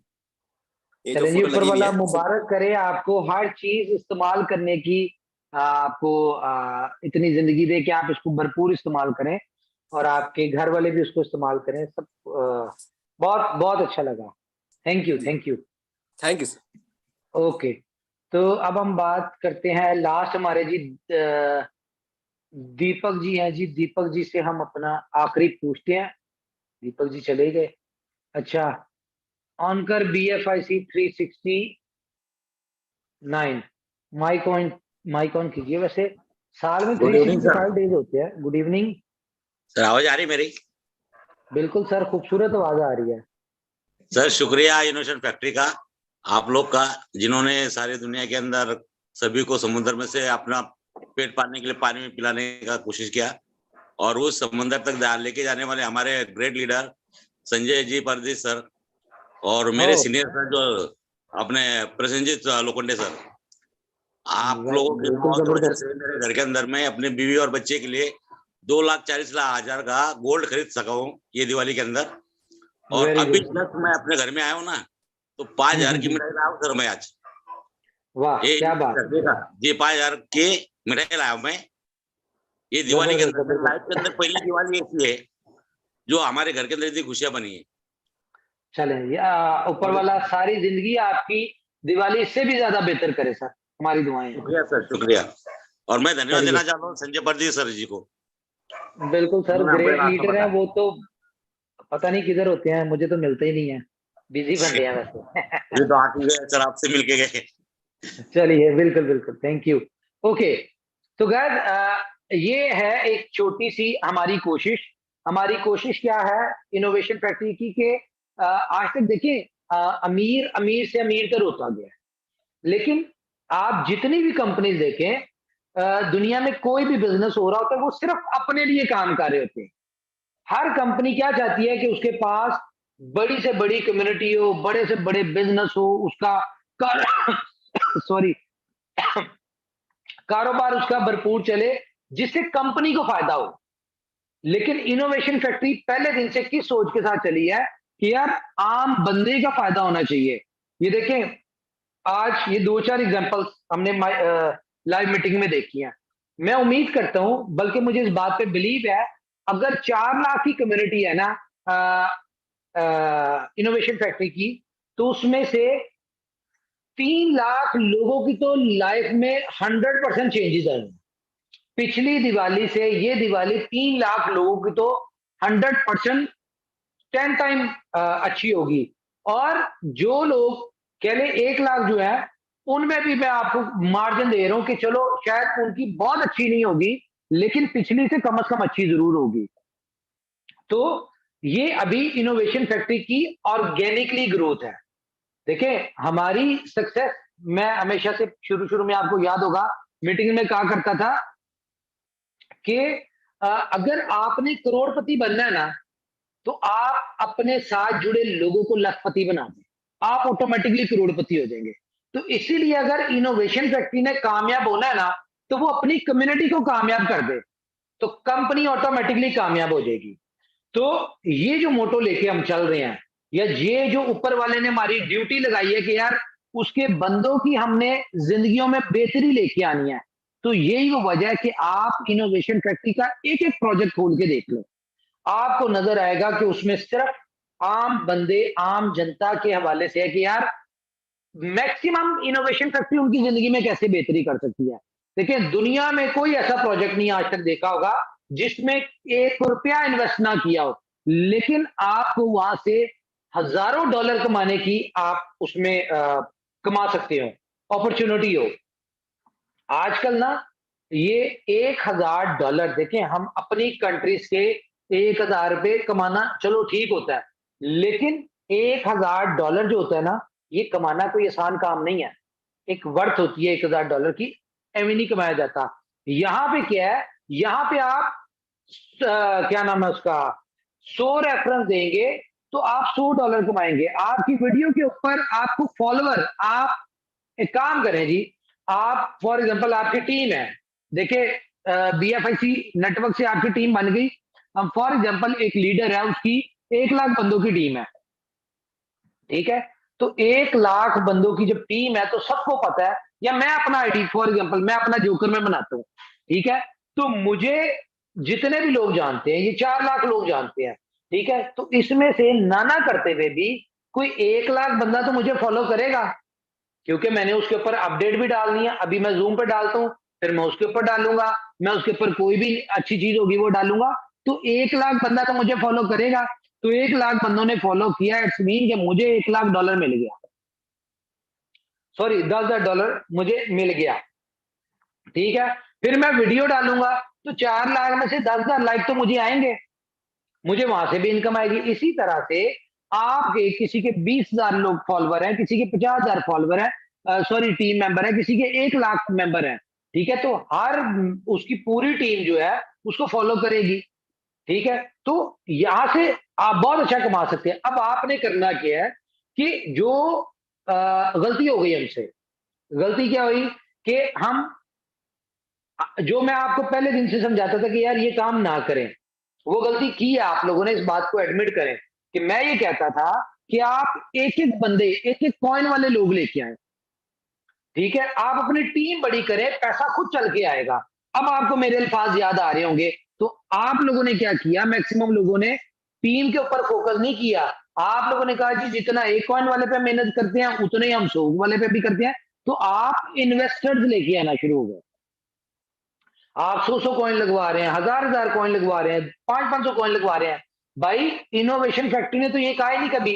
ये जो चलें जी, फोटो ऊपर लगी हुई वाला है। मुबारक करे आपको, हर चीज इस्तेमाल करने की आपको इतनी जिंदगी दे कि आप इसको भरपूर इस्तेमाल करें और आपके घर वाले भी उसको इस्तेमाल करें। सब बहुत बहुत अच्छा लगा। Thank you thank you. Thank you sir. Okay, तो अब हम बात करते हैं लास्ट हमारे जी दीपक जी हैं जी। दीपक जी से हम अपना आखिरी पूछते हैं। दीपक जी चले गए। अच्छा, ऑनकर BFIC 369 माइक ऑन कीजिए। वैसे साल में गुड इवनिंग सर। 365 डेज होते हैं। Good evening. सर आवाज आ रही मेरी? बिल्कुल सर, खूबसूरत आवाज आ रही है। सर शुक्रिया इनोवेशन फैक्ट्री का, आप लोग का, जिन्होंने सारी दुनिया के अंदर सभी को समुद्र में से अपना पेट पालने के लिए पानी में पिलाने का कोशिश किया और उस समुद्र तक लेके जाने वाले हमारे ग्रेट लीडर संजय जी परदेश सर और मेरे सीनियर सर जो अपने प्रसेंजित लोखंडे सर, आप लोगों की बिल्कुल दुआओं की वजह जबरदस्त। से मेरे घर के अंदर में अपनी बीवी और बच्चे के लिए 2,40,00,000 का गोल्ड खरीद सका हूँ ये दिवाली के अंदर। और वेरी अभी गुड। जस्ट मैं अपने घर में आया हूँ ना, तो 5,000 की मिठाई लाया हूँ सर मैं आज। वाह ये क्या बात है, जी 5,000 की मिठाई लाया हूँ मैं ये दिवाली के जबरदस्त अंदर। मेरी लाइफ जबरदस्त। के अंदर पहली दिवाली ऐसी है जो हमारे घर के अंदर इतनी खुशियां बनी है। चलें, ऊपर वाला सारी जिंदगी आपकी दिवाली इससे भी ज्यादा बेहतर करे सर, हमारी दुआएं हैं। शुक्रिया सर, शुक्रिया। और मैं धन्यवाद चलिए, देना चाहता हूँ संजय परदेश सर जी को, बिल्कुल सर, उन्होंने हमको ये ग्रेट रास्ता लीडर हैं बताया। वो तो। पता नहीं किधर होते हैं, मुझे तो मिलते ही नहीं है, बिजी बंदे हैं ये वैसे। तो आप ही गए सर, आपसे मिलके गए। चलिए, बिल्कुल बिल्कुल, थैंक यू। ओके, तो गाइस ये है एक छोटी सी हमारी कोशिश। हमारी कोशिश क्या है इनोवेशन फैक्ट्री की कि आज तक देखिए अमीर अमीर से अमीर तर होता गया है, लेकिन आप जितनी भी कंपनीज देखें, दुनिया में कोई भी बिजनेस हो रहा होता है वो सिर्फ अपने लिए काम कर रहे होते हैं। हर कंपनी क्या चाहती है कि उसके पास बड़ी से बड़ी कम्युनिटी हो, बड़े से बड़े बिजनेस हो, उसका सॉरी कारोबार उसका भरपूर चले, जिससे कंपनी को फायदा हो। लेकिन इनोवेशन फैक्ट्री पहले दिन से किस सोच के साथ चली है कि यार आम बंदे का फायदा होना चाहिए। ये देखें, आज ये 2-4 एग्जांपल्स हमने लाइव मीटिंग में देखी हैं। मैं उम्मीद करता हूं, बल्कि मुझे इस बात पे बिलीव है, अगर 4 लाख की कम्युनिटी है ना इनोवेशन फैक्ट्री की, तो उसमें से 3 लाख लोगों की तो लाइफ में 100% चेंजेस आए। पिछली दिवाली से ये दिवाली 3 लाख लोगों की तो 100% 10 टाइम अच्छी होगी। और जो लोग कह ले 1 लाख जो है, उनमें भी मैं आपको मार्जिन दे रहा हूं कि चलो शायद उनकी बहुत अच्छी नहीं होगी, लेकिन पिछली से कम अच्छी जरूर होगी। तो ये अभी इनोवेशन फैक्ट्री की ऑर्गेनिकली ग्रोथ है। देखिए हमारी सक्सेस, मैं हमेशा से शुरू शुरू में आपको याद होगा मीटिंग में कहा करता था कि अगर आपने करोड़पति बनना है ना, तो आप अपने साथ जुड़े लोगों को लखपति बना दें, आप ऑटोमेटिकली करोड़पति हो जाएंगे। तो इसीलिए अगर इनोवेशन फैक्ट्री ने कामयाब होना है ना, तो वो अपनी कम्युनिटी को कामयाब कर दे, तो कंपनी ऑटोमेटिकली कामयाब हो जाएगी। तो ये जो मोटो लेके हम चल रहे हैं, या ये जो ऊपर वाले ने हमारी ड्यूटी लगाई है कि यार उसके बंदों की हमने जिंदगियों में बेहतरी लेके आनी है, तो यही वो वजह है कि आप इनोवेशन फैक्ट्री का एक एक प्रोजेक्ट खोल के देख लो, आपको नजर आएगा कि उसमें सिर्फ आम बंदे, आम जनता के हवाले से है कि यार मैक्सिमम इनोवेशन फैक्ट्री उनकी जिंदगी में कैसे बेहतरी कर सकती है। देखिए, दुनिया में कोई ऐसा प्रोजेक्ट नहीं आज तक देखा होगा जिसमें 1 रुपया इन्वेस्ट ना किया हो, लेकिन आपको वहां से हजारों डॉलर कमाने की आप उसमें कमा सकते हो, अपॉर्चुनिटी हो। आजकल ना ये $1000, देखें हम अपनी कंट्री से $1000 कमाना चलो ठीक होता है, लेकिन $1000 जो होता है ना, ये कमाना कोई आसान काम नहीं है। एक वर्थ होती है $1000 की, एवं नहीं कमाया जाता। यहाँ पे क्या है, यहाँ पे आप क्या नाम है उसका, 100 रेफरेंस देंगे तो आप $100 कमाएंगे। आपकी वीडियो के ऊपर आपको फॉलोवर, आप एक काम करें जी, आप फॉर एग्जांपल आपकी टीम है, देखिए BFIC नेटवर्क से आपकी टीम बन गई। हम फॉर एग्जांपल एक लीडर है, उसकी 1 लाख बंदों की टीम है, ठीक है। तो 1 लाख बंदों की जब टीम है तो सबको पता है, या मैं अपना आईडी फॉर एग्जांपल मैं अपना जोकर में बनाता हूं, ठीक है, तो मुझे जितने भी लोग जानते हैं, ये 4 लाख लोग जानते हैं, ठीक है। तो इसमें से नाना करते हुए भी कोई 1 लाख बंदा तो मुझे फॉलो करेगा, क्योंकि मैंने उसके ऊपर अपडेट भी डालनी है। अभी मैं जूम पे डालता हूं, फिर मैं उसके ऊपर डालूंगा, मैं उसके ऊपर कोई भी अच्छी चीज होगी वो डालूंगा, तो 1 लाख बंदा तो मुझे फॉलो करेगा। तो 1 लाख बंदों ने फॉलो किया, इट्स मीन कि मुझे $1 लाख मिल गया, सॉरी $10,000 मुझे मिल गया, ठीक है। फिर मैं वीडियो डालूंगा तो 4 लाख में से 10,000 लाइक तो मुझे आएंगे, मुझे वहां से भी इनकम आएगी। इसी तरह से आपके किसी के 20,000 लोग फॉलोवर हैं, किसी के 50,000 फॉलोवर है, सॉरी टीम मेंबर है, किसी के 1 लाख मेंबर है, ठीक है। तो हर उसकी पूरी टीम जो है उसको फॉलो करेगी, ठीक है। तो यहां से आप बहुत अच्छा कमा सकते हैं। अब आपने करना क्या है कि जो गलती हो गई हमसे, गलती क्या हुई कि हम, जो मैं आपको पहले दिन से समझाता था कि यार ये काम ना करें, वो गलती की है आप लोगों ने, इस बात को एडमिट करें कि मैं ये कहता था कि आप एक एक बंदे, एक एक कॉइन वाले लोग लेके आए, ठीक है। आप अपनी टीम बड़ी करें, पैसा खुद चल के आएगा। अब आपको मेरे अल्फाज याद आ रहे होंगे, तो आप लोगों ने क्या किया, मैक्सिमम लोगों ने टीम के ऊपर फोकस नहीं किया। आप लोगों ने कहा कि जितना एक कॉइन वाले पे मेहनत करते हैं उतने ही हम 100 वाले पे भी करते हैं, तो आप इन्वेस्टर्स लेके आना शुरू हो गए। आप 100 कॉइन लगवा रहे हैं, 1000 कॉइन लगवा रहे हैं, 500 कॉइन लगवा रहे हैं। भाई इनोवेशन फैक्ट्री ने तो ये कहा ही नहीं कभी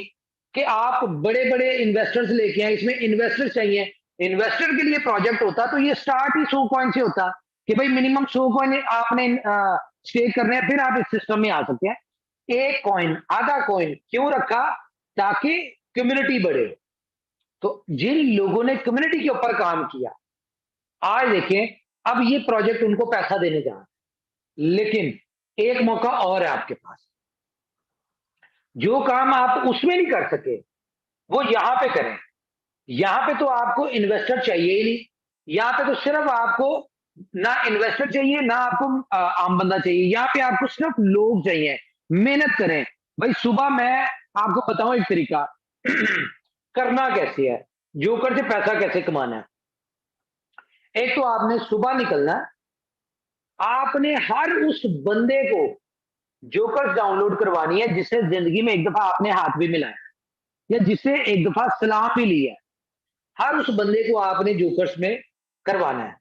कि आप बड़े बड़े इन्वेस्टर्स लेके आए, इसमें इन्वेस्टर्स चाहिए। इन्वेस्टर के लिए प्रोजेक्ट होता तो ये स्टार्ट ही 100 कॉइन से होता कि भाई मिनिमम 100 कॉइन आपने स्टेक करने हैं, फिर आप इस सिस्टम में आ सकते हैं। 1 कॉइन, आधा कॉइन क्यों रखा, ताकि कम्युनिटी बढ़े। तो जिन लोगों ने कम्युनिटी के ऊपर काम किया, आज देखें अब ये प्रोजेक्ट उनको पैसा देने जा रहा है, लेकिन एक मौका और है आपके पास, जो काम आप उसमें नहीं कर सके वो यहां पे करें। यहां पे तो आपको इन्वेस्टर चाहिए ही नहीं, यहां पे तो सिर्फ आपको ना इन्वेस्टर चाहिए ना आपको आम बंदा चाहिए, यहां पे आपको सिर्फ लोग चाहिए। मेहनत करें भाई। सुबह मैं आपको बताऊं एक तरीका करना कैसे है, जोकर से पैसा कैसे कमाना है। एक तो आपने सुबह निकलना है, आपने हर उस बंदे को जोकर डाउनलोड करवानी है जिससे जिंदगी में एक दफा आपने हाथ भी मिलाया या जिससे एक दफा सलाम भी ली है। हर उस बंदे को आपने जोकर्स में करवाना है,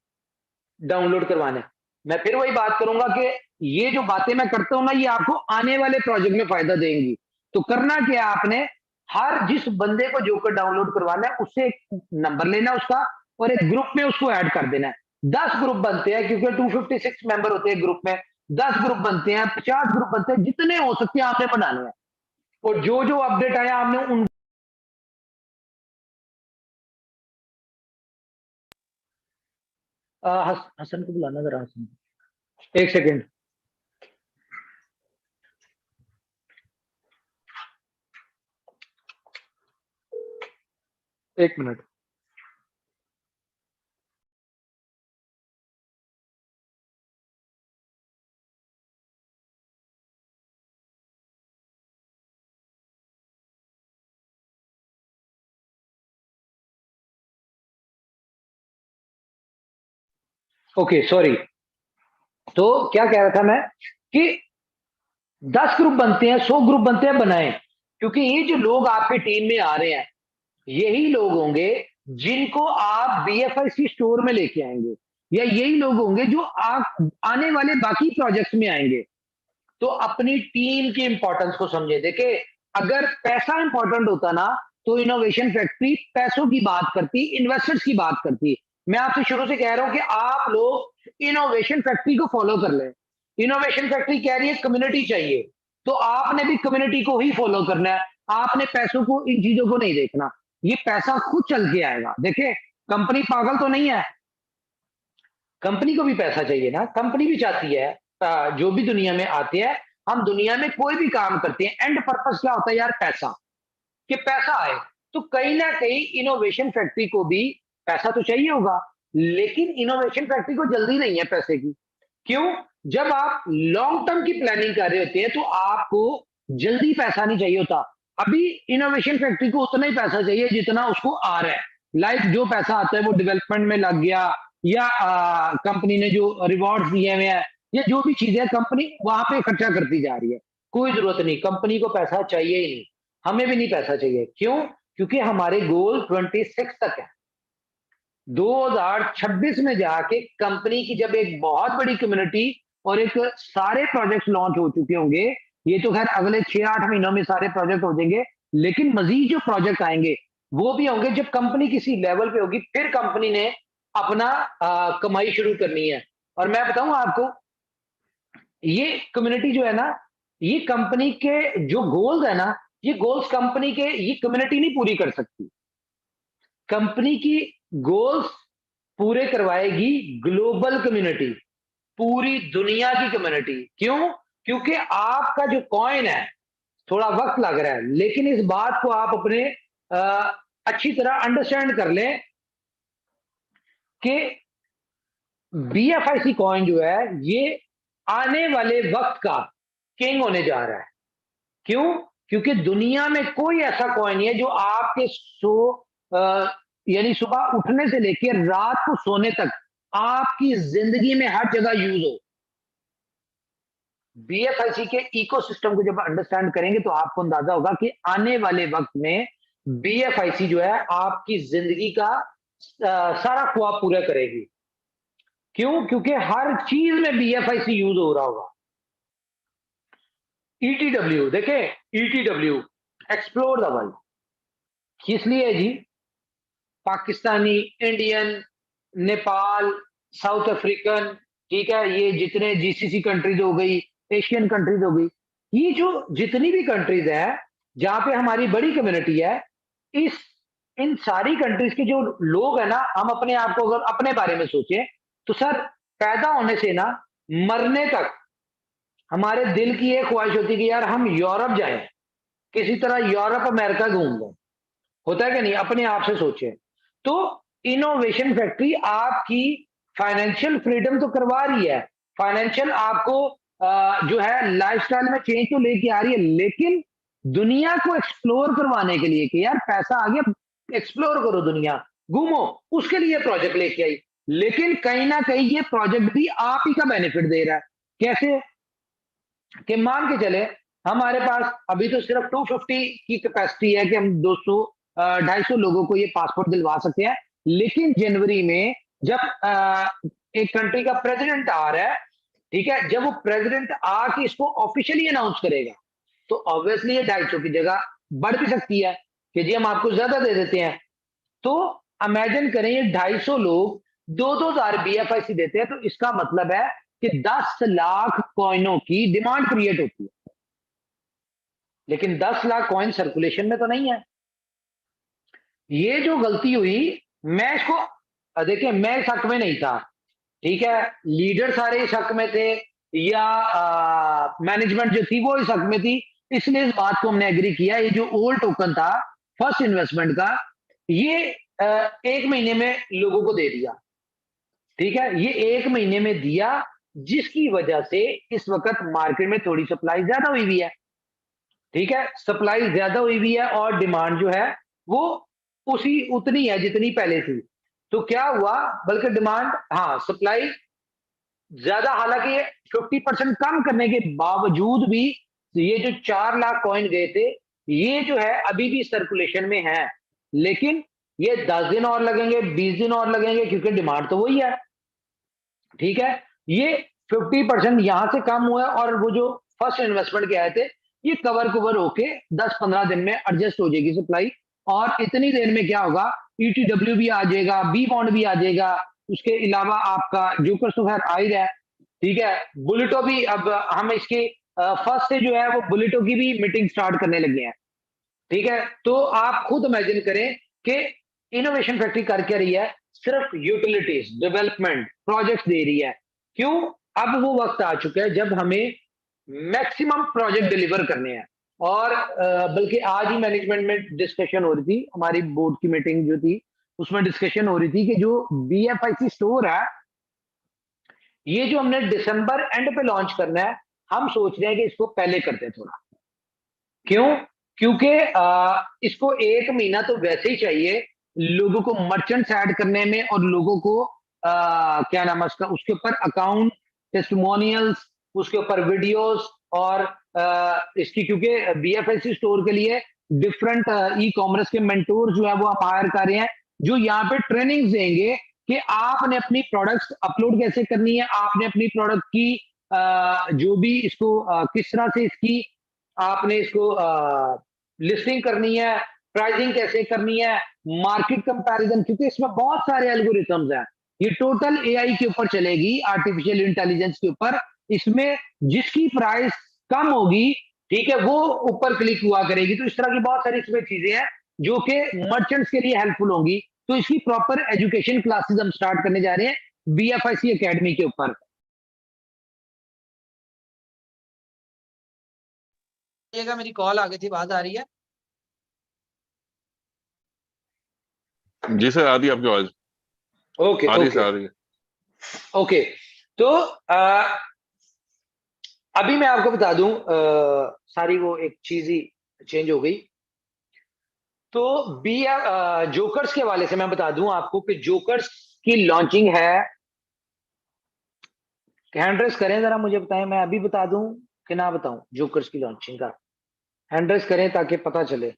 डाउनलोड करवाना है। मैं फिर वही बात करूंगा कि ये जो बातें मैं करता हूं ना, ये आपको आने वाले प्रोजेक्ट में फायदा देंगी। तो करना क्या है, आपने हर जिस बंदे को जोकर डाउनलोड करवाना है उससे एक नंबर लेना उसका और एक ग्रुप में उसको ऐड कर देना है। 10 ग्रुप बनते हैं क्योंकि 256 मेंबर होते हैं ग्रुप में, 10 ग्रुप बनते हैं, 50 ग्रुप बनते हैं, जितने हो सकते हैं आपने बनाने हैं। और जो जो अपडेट आया आपने उन हसन को बुलाना जरा, हसन 1 सेकेंड। एक मिनट। ओके सॉरी, तो क्या कह रहा था मैं कि 10 ग्रुप बनते हैं, 100 ग्रुप बनते हैं, बनाएं, क्योंकि ये जो लोग आपके टीम में आ रहे हैं यही लोग होंगे जिनको आप बीएफआईसी स्टोर में लेके आएंगे, या यही लोग होंगे जो आप आने वाले बाकी प्रोजेक्ट्स में आएंगे। तो अपनी टीम की इंपॉर्टेंस को समझे। देखिए, अगर पैसा इंपॉर्टेंट होता ना तो इनोवेशन फैक्ट्री पैसों की बात करती, इन्वेस्टर्स की बात करती। मैं आपसे शुरू से कह रहा हूं कि आप लोग इनोवेशन फैक्ट्री को फॉलो कर लें। इनोवेशन फैक्ट्री कह रही है कम्युनिटी चाहिए, तो आपने भी कम्युनिटी को ही फॉलो करना है। आपने पैसों को, इन चीजों को नहीं देखना। ये पैसा खुद चल के आएगा। देखिए, कंपनी पागल तो नहीं है, कंपनी को भी पैसा चाहिए ना। कंपनी भी चाहती है, जो भी दुनिया में आते हैं, हम दुनिया में कोई भी काम करते हैं, एंड पर्पस क्या होता है यार? पैसा, कि पैसा आए। तो कहीं ना कहीं इनोवेशन फैक्ट्री को भी पैसा तो चाहिए होगा, लेकिन इनोवेशन फैक्ट्री को जल्दी नहीं है पैसे की। क्यों? जब आप लॉन्ग टर्म की प्लानिंग कर रहे होते हैं तो आपको जल्दी पैसा नहीं चाहिए होता। अभी इनोवेशन फैक्ट्री को उतना ही पैसा चाहिए जितना उसको आ रहा है। लाइक जो पैसा आता है वो डेवलपमेंट में लग गया, या कंपनी ने जो रिवॉर्ड दिए हुए हैं, या जो भी चीजें कंपनी वहां पे खर्चा करती जा रही है। कोई जरूरत नहीं, कंपनी को पैसा चाहिए ही नहीं, हमें भी नहीं पैसा चाहिए। क्यों? क्योंकि हमारे गोल 26 तक है। 2026 में जाके कंपनी की जब एक बहुत बड़ी कम्युनिटी और एक सारे प्रोजेक्ट लॉन्च हो चुके होंगे, ये तो खैर अगले 6-8 महीनों में सारे प्रोजेक्ट हो जाएंगे, लेकिन मजीद जो प्रोजेक्ट आएंगे वो भी होंगे जब कंपनी किसी लेवल पे होगी, फिर कंपनी ने अपना कमाई शुरू करनी है। और मैं बताऊं आपको, ये कम्युनिटी जो है ना, ये कंपनी के जो गोल्स है ना, ये गोल्स कंपनी के, ये कम्युनिटी नहीं पूरी कर सकती। कंपनी की गोल्स पूरे करवाएगी ग्लोबल कम्युनिटी, पूरी दुनिया की कम्युनिटी। क्यों? क्योंकि आपका जो कॉइन है, थोड़ा वक्त लग रहा है, लेकिन इस बात को आप अपने अच्छी तरह अंडरस्टैंड कर लें कि बीएफआईसी कॉइन जो है ये आने वाले वक्त का किंग होने जा रहा है। क्यों? क्योंकि दुनिया में कोई ऐसा कॉइन नहीं है जो आपके यानी सुबह उठने से लेकर रात को सोने तक आपकी जिंदगी में हर जगह यूज हो। बीएफआईसी के इकोसिस्टम को जब अंडरस्टैंड करेंगे तो आपको अंदाजा होगा कि आने वाले वक्त में बीएफआईसी जो है आपकी जिंदगी का सारा ख्वाब पूरा करेगी। क्यों? क्योंकि हर चीज में बीएफआईसी यूज हो रहा होगा। ईटीडब्ल्यू देखें, ईटीडब्ल्यू एक्सप्लोर द वर्ल्ड किस लिए जी? Pakistani, Indian, Nepal, South African, ठीक है, ये जितने जीसीसी कंट्रीज हो गई, एशियन कंट्रीज हो गई, ये जो जितनी भी कंट्रीज है जहां पे हमारी बड़ी कम्युनिटी है, इन सारी कंट्रीज के जो लोग है ना, हम अपने आप को अगर अपने बारे में सोचें तो सर, पैदा होने से ना मरने तक हमारे दिल की एक ख्वाहिश होती है कि यार हम यूरोप जाएं, किसी तरह यूरोप अमेरिका घूम लें। होता है कि नहीं? अपने आप से सोचें। तो इनोवेशन फैक्ट्री आपकी फाइनेंशियल फ्रीडम तो करवा रही है, फाइनेंशियल आपको जो है लाइफस्टाइल में चेंज तो लेके आ रही है, लेकिन दुनिया को एक्सप्लोर करवाने के लिए कि यार पैसा आ गया, एक्सप्लोर करो, दुनिया घूमो, उसके लिए प्रोजेक्ट लेके आई। लेकिन कहीं ना कहीं ये प्रोजेक्ट भी आप ही का बेनिफिट दे रहा है। कैसे? कि मान के चले हमारे पास अभी तो सिर्फ 250 की कैपेसिटी है कि हम 200-250 लोगों को ये पासपोर्ट दिलवा सकते हैं, लेकिन जनवरी में जब एक कंट्री का प्रेसिडेंट आ रहा है, ठीक है, जब वो प्रेसिडेंट आके इसको ऑफिशियली अनाउंस करेगा तो ऑब्वियसली ये 250 की जगह बढ़ भी सकती है कि जी हम आपको ज्यादा दे देते हैं। तो इमेजिन करें ये 250 लोग 2,000 बीएफआईसी देते हैं, तो इसका मतलब है कि 10 लाख कॉइनों की डिमांड क्रिएट होती है, लेकिन 10 लाख कॉइन सर्कुलेशन में तो नहीं है। ये जो गलती हुई, मैं इसको देखिए, मैं इस हक में नहीं था, ठीक है, लीडर सारे इस हक में थे, या मैनेजमेंट जो थी वो इस हक में थी, इसलिए इस बात को हमने एग्री किया। ये जो ओल्ड टोकन था फर्स्ट इन्वेस्टमेंट का, ये 1 महीने में लोगों को दे दिया, ठीक है, ये 1 महीने में दिया, जिसकी वजह से इस वक्त मार्केट में थोड़ी सप्लाई ज्यादा हुई हुई है, ठीक है, सप्लाई ज्यादा हुई हुई है और डिमांड जो है वो उतनी है जितनी पहले थी। तो क्या हुआ, बल्कि डिमांड, हाँ, सप्लाई ज्यादा, हालांकि 50% कम करने के बावजूद भी ये जो 4 लाख कॉइन गए थे, ये जो है अभी भी सर्कुलेशन में है, लेकिन ये 10 दिन और लगेंगे, 20 दिन और लगेंगे, क्योंकि डिमांड तो वही है। ठीक है, ये 50% यहां से कम हुआ है, और वो जो फर्स्ट इन्वेस्टमेंट के आए थे, ये कवर होके 10-15 दिन में एडजस्ट हो जाएगी सप्लाई, और इतनी देर में क्या होगा, ETW भी आ जाएगा, बी बॉन्ड भी आ जाएगा, उसके अलावा आपका जोकर्स तो खैर आ ही रहा है। ठीक है, बुलेटो भी, अब हम इसकी फर्स्ट से जो है वो बुलेटो की भी मीटिंग स्टार्ट करने लगे हैं। ठीक है, तो आप खुद इमेजिन करें कि इनोवेशन फैक्ट्री कर क्या रही है, सिर्फ यूटिलिटीज डेवलपमेंट प्रोजेक्ट्स दे रही है। क्यों? अब वो वक्त आ चुका है जब हमें मैक्सिमम प्रोजेक्ट डिलीवर करने हैं, और बल्कि आज ही मैनेजमेंट में डिस्कशन हो रही थी, हमारी बोर्ड की मीटिंग जो थी उसमें डिस्कशन हो रही थी कि जो BFIC स्टोर है, ये जो हमने दिसंबर एंड पे लॉन्च करना है, हम सोच रहे हैं कि इसको पहले करते हैं थोड़ा। क्यों? क्योंकि इसको 1 महीना तो वैसे ही चाहिए लोगों को मर्चेंट्स ऐड करने में, और लोगों को क्या नाम है उसका, उसके ऊपर अकाउंट टेस्टिमोनियल्स, उसके ऊपर वीडियोस, और इसकी, क्योंकि BFIC स्टोर के लिए डिफरेंट ई-कॉमर्स के मेंटोर जो है वो हम हायर कर रहे हैं, जो यहाँ पे ट्रेनिंग्स देंगे कि आपने अपनी प्रोडक्ट्स अपलोड कैसे करनी है, आपने अपनी प्रोडक्ट की जो भी इसको किस तरह से इसकी आपने इसको लिस्टिंग करनी है, प्राइसिंग कैसे करनी है, मार्केट कंपैरिजन, क्योंकि इसमें बहुत सारे एल्गोरिथम्स हैं। ये टोटल AI के ऊपर चलेगी, आर्टिफिशियल इंटेलिजेंस के ऊपर। इसमें जिसकी प्राइस कम होगी, ठीक है, वो ऊपर क्लिक हुआ करेगी। तो इस तरह की बहुत सारी इसमें चीजें हैं जो कि मर्चेंट्स के लिए हेल्पफुल होंगी। तो इसकी प्रॉपर एजुकेशन क्लासेस हम स्टार्ट करने जा रहे हैं BFIC एकेडमी के ऊपर। मेरी कॉल आ गई थी, आवाज आ रही है? जी सर, आ रही है आपकी आवाज। ओके आ रही है। ओके, तो अभी मैं आपको बता दूं, सारी वो एक चीज ही चेंज हो गई। तो जोकर्स के हवाले से मैं बता दूं आपको कि जोकर्स की लॉन्चिंग है। हैंड रेस करें जरा, मुझे बताएं, मैं अभी बता दूं कि ना बताऊं जोकर्स की लॉन्चिंग का? हैंड रेस करें ताकि पता चले।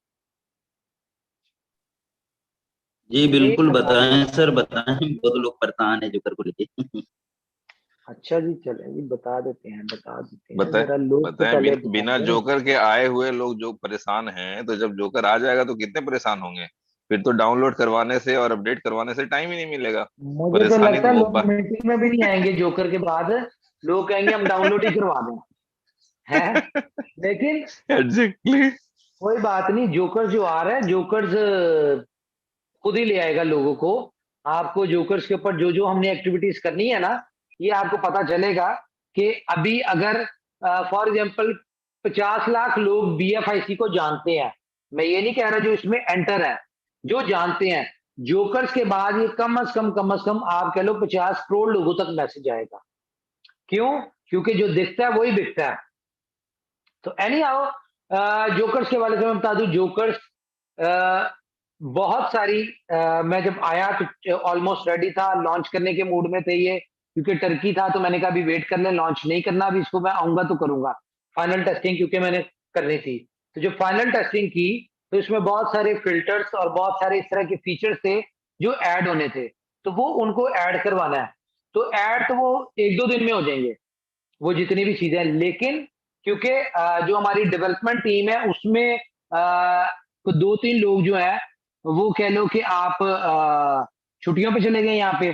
जी बिल्कुल बताएं सर, बताएं, बहुत लोग परेशान है जोकर को लेके। अच्छा जी, चलें जी, बता देते हैं बताएं जरा लोग तो बताएं पहले बिना बताएं। जोकर के आए हुए लोग जो परेशान हैं, तो जब जोकर आ जाएगा तो कितने परेशान होंगे। फिर तो डाउनलोड करवाने से और अपडेट करवाने से टाइम ही नहीं मिलेगा। मुझे तो परेशानी लगता तो है वो लोग मीटिंग में भी नहीं आएंगे जोकर के बाद, लोग कहेंगे हम डाउनलोड ही करवा दें, है। लेकिन एग्जैक्टली। कोई बात नहीं, जोकर जो आ रहा है, जोकर्स खुद ही ले आएगा लोगों को। आपको जोकर्स के ऊपर जो जो हमने एक्टिविटीज करनी है ना, ये आपको पता चलेगा कि अभी अगर फॉर एग्जांपल 50 लाख लोग BFIC को जानते हैं, मैं ये नहीं कह रहा जो इसमें एंटर है, जो जानते हैं, जोकर्स के बाद ये कम से कम आप कह लो 50 करोड़ लोगों तक मैसेज आएगा। क्यों? क्योंकि जो दिखता है वही बिकता है। तो एनी हाउ, जोकर्स के वाले से मैं बता दूं, जोकर्स बहुत सारी मैं जब आया तो ऑलमोस्ट रेडी था, लॉन्च करने के मूड में थे ये, क्योंकि टर्की था तो मैंने कहा अभी वेट कर ले, लॉन्च नहीं करना अभी इसको, मैं आऊंगा तो करूंगा फाइनल टेस्टिंग, क्योंकि मैंने करनी थी। तो जब फाइनल टेस्टिंग की तो इसमें बहुत सारे फिल्टर्स और बहुत सारे इस तरह के फीचर्स थे जो ऐड होने थे, तो वो उनको ऐड करवाना है। तो ऐड तो वो 1-2 दिन में हो जाएंगे वो जितनी भी चीजें, लेकिन क्योंकि जो हमारी डेवलपमेंट टीम है उसमें 2-3 लोग जो है वो कह लो कि आप छुट्टियों पे चले गए यहाँ पे।